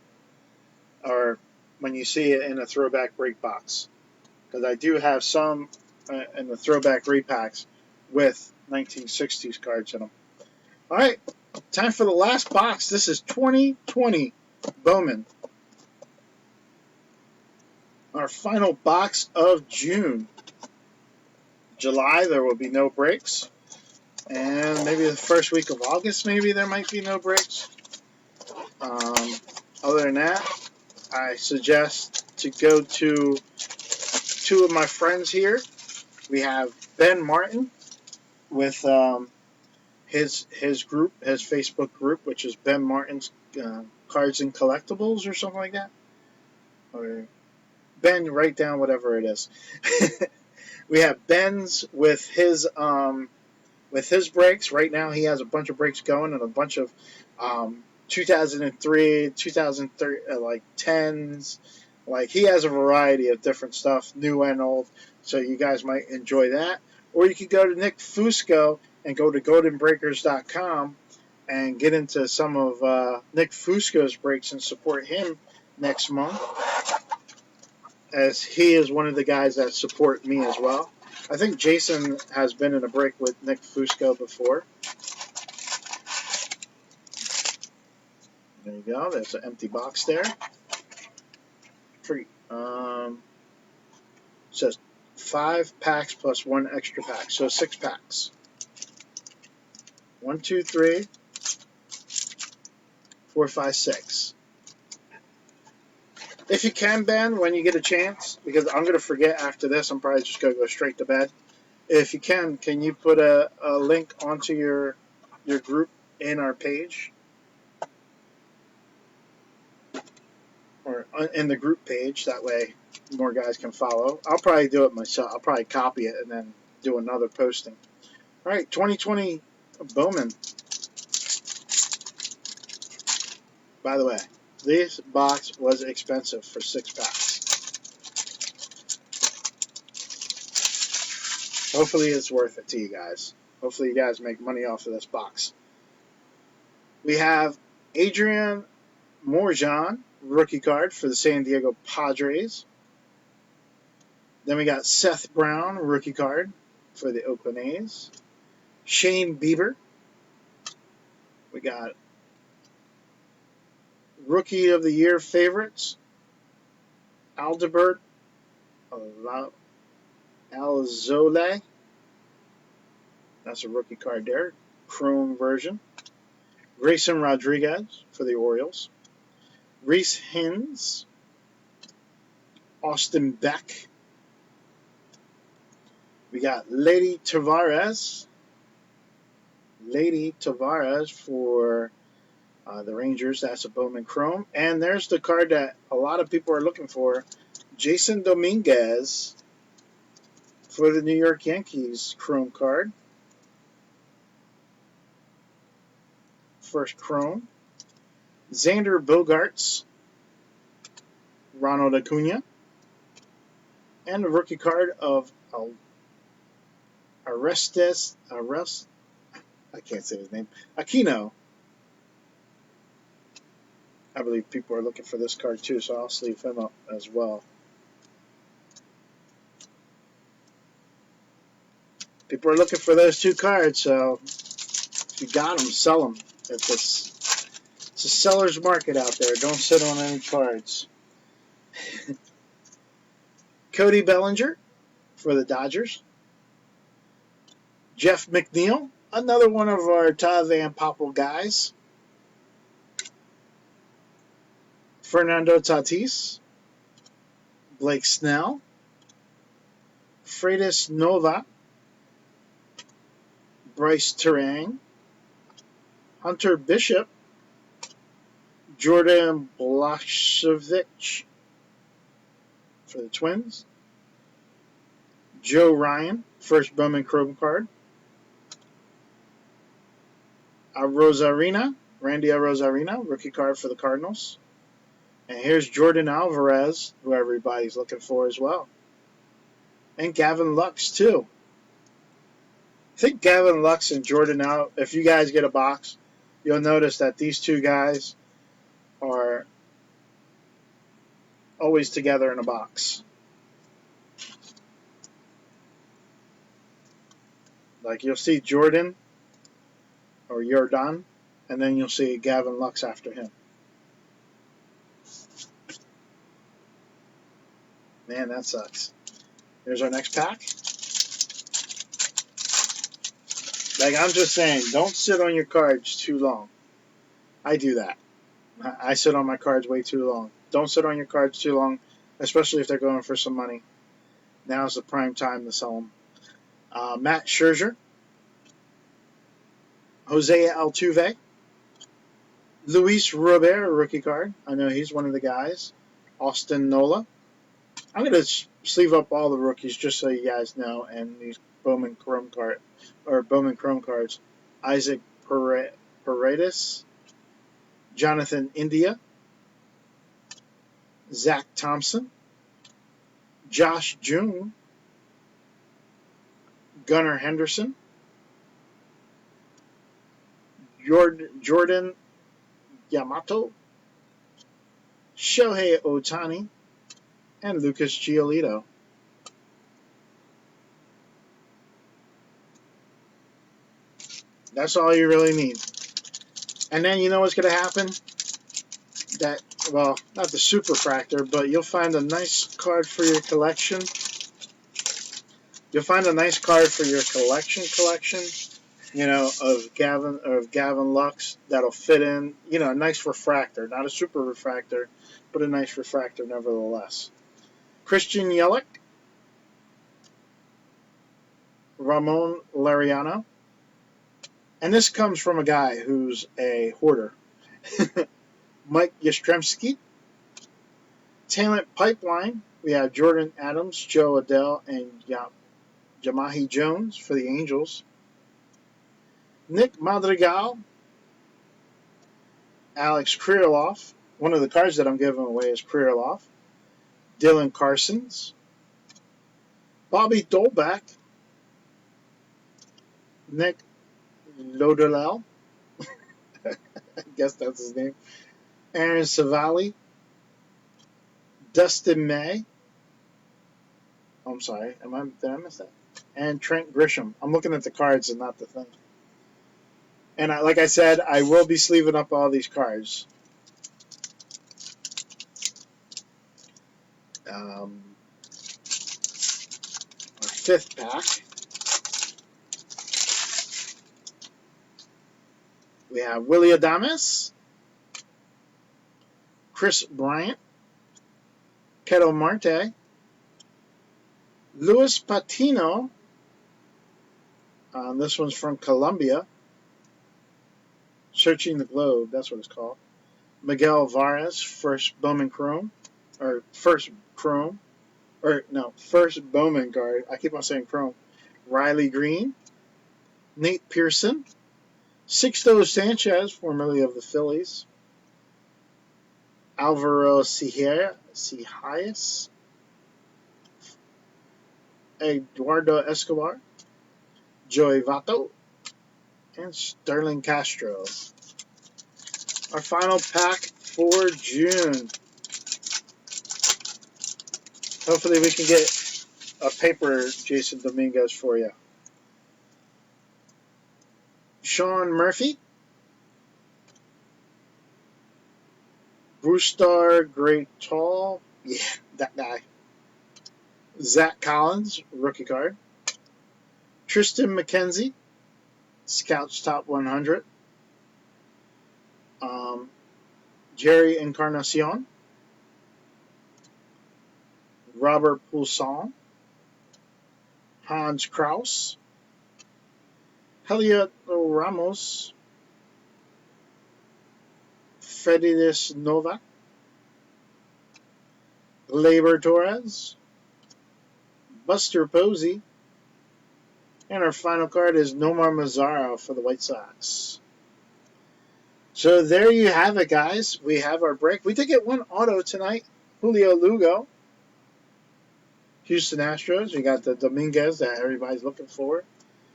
Or when you see it in a throwback break box. Because I do have some in the throwback repacks with 1960s cards in them. All right, time for the last box. This is 2020 Bowman. Our final box of June. July, there will be no breaks. And maybe the first week of August, maybe there might be no breaks. Other than that, I suggest to go to two of my friends here. We have Ben Martin with his group, his Facebook group, which is Ben Martin's Cards and Collectibles or something like that. Or Ben, write down whatever it is. We have Ben's with his breaks. Right now he has a bunch of breaks going and a bunch of 2003, 2003, like 10s. Like he has a variety of different stuff, new and old. So you guys might enjoy that. Or you could go to Nick Fusco and go to goldenbreakers.com and get into some of Nick Fusco's breaks and support him next month, as he is one of the guys that support me as well. I think Jason has been in a break with Nick Fusco before. There you go. There's an empty box there. Free. Says 5 packs plus 1 extra pack, so 6 packs. 1, 2, 3, 4, 5, 6. If you can, Ben, when you get a chance, because I'm going to forget after this, I'm probably just going to go straight to bed. If you can you put a link onto your group in our page? Or in the group page, that way more guys can follow. I'll probably do it myself. I'll probably copy it and then do another posting. All right, 2020 Bowman. By the way, this box was expensive for 6 packs. Hopefully it's worth it to you guys. Hopefully you guys make money off of this box. We have Adrian Morjan, rookie card for the San Diego Padres. Then we got Seth Brown, rookie card for the Oakland A's. Shane Bieber. We got Rookie of the Year favorites. Aldebert Alzolay. That's a rookie card there. Chrome version. Grayson Rodriguez for the Orioles. Reese Hines. Austin Beck. We got Lady Tavares. Lady Tavares for the Rangers. That's a Bowman Chrome. And there's the card that a lot of people are looking for. Jason Dominguez For the New York Yankees, chrome card. First chrome. Xander Bogaerts, Ronald Acuna, and the rookie card of I can't say his name, Aquino. I believe people are looking for this card too, so I'll sleeve him up as well. People are looking for those two cards, so if you got them, sell them. It's a seller's market out there. Don't sit on any cards. Cody Bellinger for the Dodgers. Jeff McNeil, another one of our Todd Van Poppel guys. Fernando Tatis. Blake Snell. Freitas Nova. Bryce Terang. Hunter Bishop. Jordan Blasevich for the Twins. Joe Ryan, first Bowman Chrome card. Randy Arozarena, rookie card for the Cardinals. And here's Jordan Alvarez, who everybody's looking for as well. And Gavin Lux, too. I think Gavin Lux and Jordan Al, if you guys get a box, you'll notice that these two guys are always together in a box. Like you'll see Jordan or Jordan, and then you'll see Gavin Lux after him. Man, that sucks. Here's our next pack. Like I'm just saying, don't sit on your cards too long. I do that. I sit on my cards way too long. Don't sit on your cards too long, especially if they're going for some money. Now's the prime time to sell them. Matt Scherzer. Jose Altuve. Luis Robert, rookie card. I know he's one of the guys. Austin Nola. I'm going to sleeve up all the rookies just so you guys know, and these Bowman Chrome cards. Isaac Paredes. Jonathan India. Zach Thompson. Josh Jung. Gunnar Henderson. Jordan Yamato. Shohei Ohtani. And Lucas Giolito. That's all you really need. And then you know what's going to happen? Well, not the super fractor, but you'll find a nice card for your collection. You'll find a nice card for your collection, you know, of Gavin Lux that'll fit in, you know, a nice refractor, not a super refractor, but a nice refractor nevertheless. Christian Yelich, Ramon Laureano, and this comes from a guy who's a hoarder. Mike Yastrzemski. Talent Pipeline, we have Jordan Adams, Joe Adell, and Jamahi Jones for the Angels. Nick Madrigal. Alex Kirilloff. One of the cards that I'm giving away is Kirilloff. Dylan Carsons. Bobby Dolbeck. Nick Lodolell. I guess that's his name. Aaron Savali. Dustin May. Oh, I'm sorry. Did I miss that? And Trent Grisham. I'm looking at the cards and not the thing. And like I said, I will be sleeving up all these cards. Our fifth pack. We have Willie Adames. Chris Bryant. Ketel Marte. Luis Patino. This one's from Colombia. Searching the Globe, that's what it's called. Miguel Vargas, first Bowman Chrome, or first Chrome. or no, first Bowman card. I keep on saying chrome. Riley Green, Nate Pearson, Sixto Sanchez, formerly of the Phillies, Alvaro Cihajas, Eduardo Escobar, Joey Votto, and Sterling Castro. Our final pack for June. Hopefully we can get a paper Jason Dominguez for you. Sean Murphy, Brewstar Great Tall, yeah, that guy. Zach Collins, rookie card. Tristan McKenzie, Scouts Top 100. Jerry Encarnacion, Robert Poussin, Hans Kraus, Heliot Ramos, Fredidis Novak, Gleyber Torres, Buster Posey, and our final card is Nomar Mazara for the White Sox. So there you have it, guys. We have our break. We did get one auto tonight. Julio Lugo, Houston Astros. We got the Dominguez that everybody's looking for.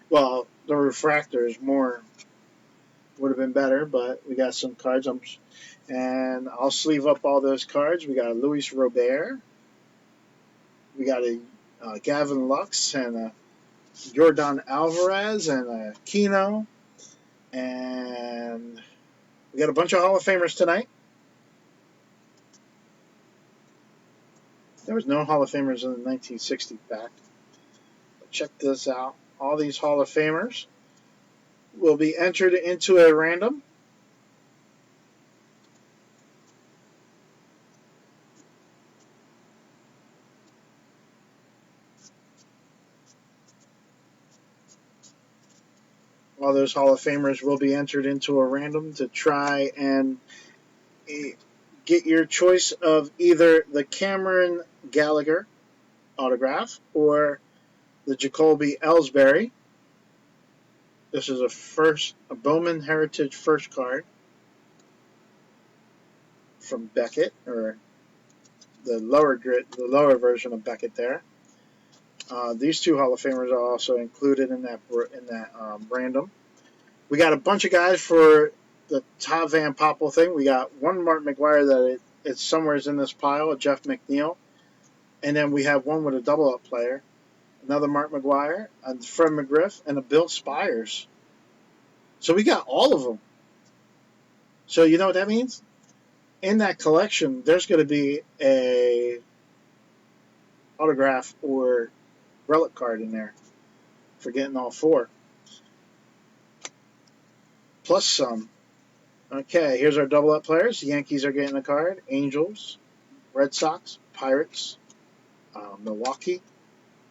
Well, the refractor is more, would have been better, but we got some cards. And I'll sleeve up all those cards. We got a Luis Robert. We got a Gavin Lux and a Jordan Alvarez and a Kino. And we got a bunch of Hall of Famers tonight. There was no Hall of Famers in the 1960 pack. But check this out. All these Hall of Famers will be entered into a random. All those Hall of Famers will be entered into a random to try and get your choice of either the Cameron Gallagher autograph or the Jacoby Ellsbury. This is a Bowman Heritage first card from Beckett, or the lower version of Beckett there. These two Hall of Famers are also included in that random. We got a bunch of guys for the Top Van Poppel thing. We got one Mark McGwire that it's somewhere in this pile, a Jeff McNeil. And then we have one with a double-up player, another Mark McGwire, a Fred McGriff, and a Bill Spires. So we got all of them. So you know what that means? In that collection, there's going to be a autograph or relic card in there for getting all four. Plus some. Okay, here's our double-up players. The Yankees are getting a card. Angels, Red Sox, Pirates, Milwaukee,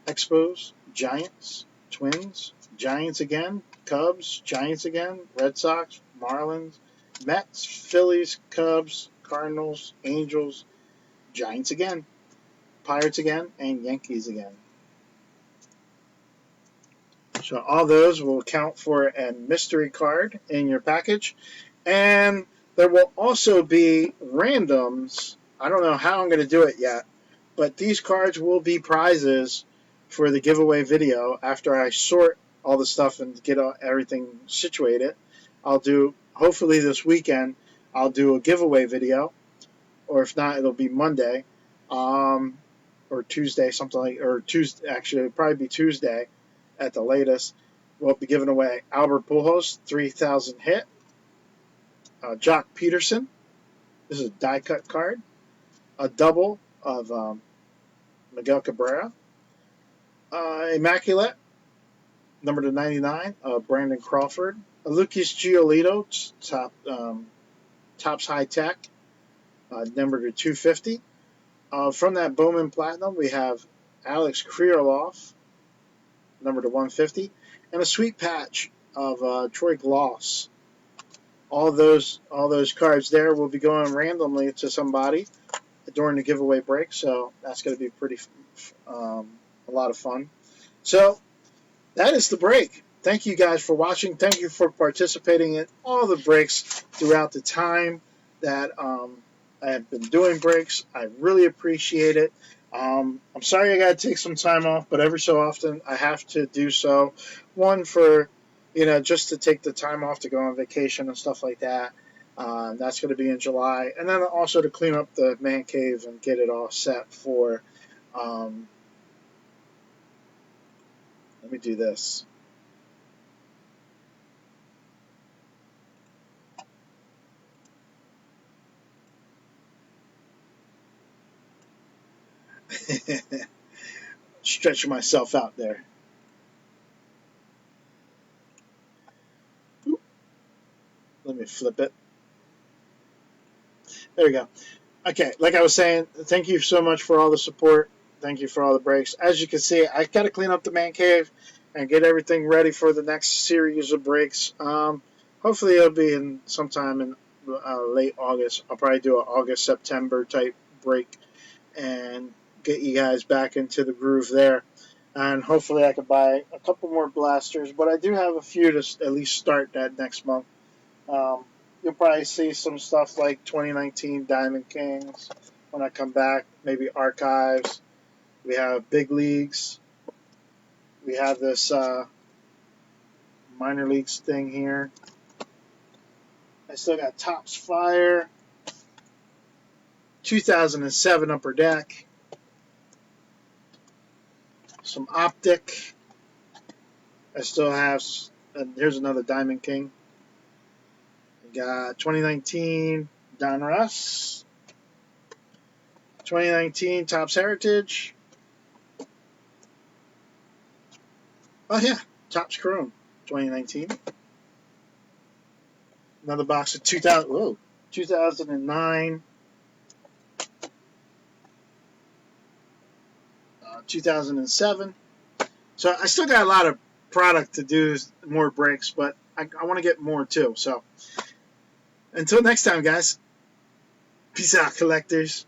Expos, Giants, Twins, Giants again, Cubs, Giants again, Red Sox, Marlins, Mets, Phillies, Cubs, Cardinals, Angels, Giants again, Pirates again, and Yankees again. So all those will count for a mystery card in your package. And there will also be randoms. I don't know how I'm going to do it yet, but these cards will be prizes for the giveaway video after I sort all the stuff and get everything situated. I'll do, hopefully this weekend, I'll do a giveaway video, or if not, it'll be Monday, or Tuesday, something like, or Tuesday, actually, it'll probably be Tuesday at the latest. We'll be giving away Albert Pujols, 3,000 hit, Jock Peterson, this is a die cut card, a double of Miguel Cabrera, Immaculate, number to 99, Brandon Crawford, a Lucas Giolito, Topps High Tech, number to 250. From that Bowman Platinum, we have Alex Krylov, number to 150, and a sweet patch of Troy Gloss. All those cards there will be going randomly to somebody. during the giveaway break, so that's going to be pretty a lot of fun. So that is the break. Thank you guys for watching. Thank you for participating in all the breaks throughout the time that I have been doing breaks. I really appreciate it. I'm sorry I got to take some time off, but every so often I have to do so. One, for just to take the time off to go on vacation and stuff like that. That's going to be in July, and then also to clean up the man cave and get it all set for. Let me do this. Stretching myself out there. Oop. Let me flip it. There we go. Okay, like I was saying, thank you so much for all the support. Thank you for all the breaks. As you can see, I got to clean up the man cave and get everything ready for the next series of breaks. Hopefully, it'll be in sometime in late August. I'll probably do an August, September type break and get you guys back into the groove there. And hopefully, I could buy a couple more blasters. But I do have a few to at least start that next month. You'll probably see some stuff like 2019 Diamond Kings when I come back, maybe Archives. We have Big Leagues. We have this Minor Leagues thing here. I still got Topps Fire, 2007 Upper Deck, some Optic. I still have, and here's another Diamond King. We got 2019 Donruss, 2019 Topps Heritage. Oh yeah, Topps Chrome, 2019. Another box of 2009, 2007. So I still got a lot of product to do, more breaks, but I want to get more too. So until next time, guys. Peace out, collectors.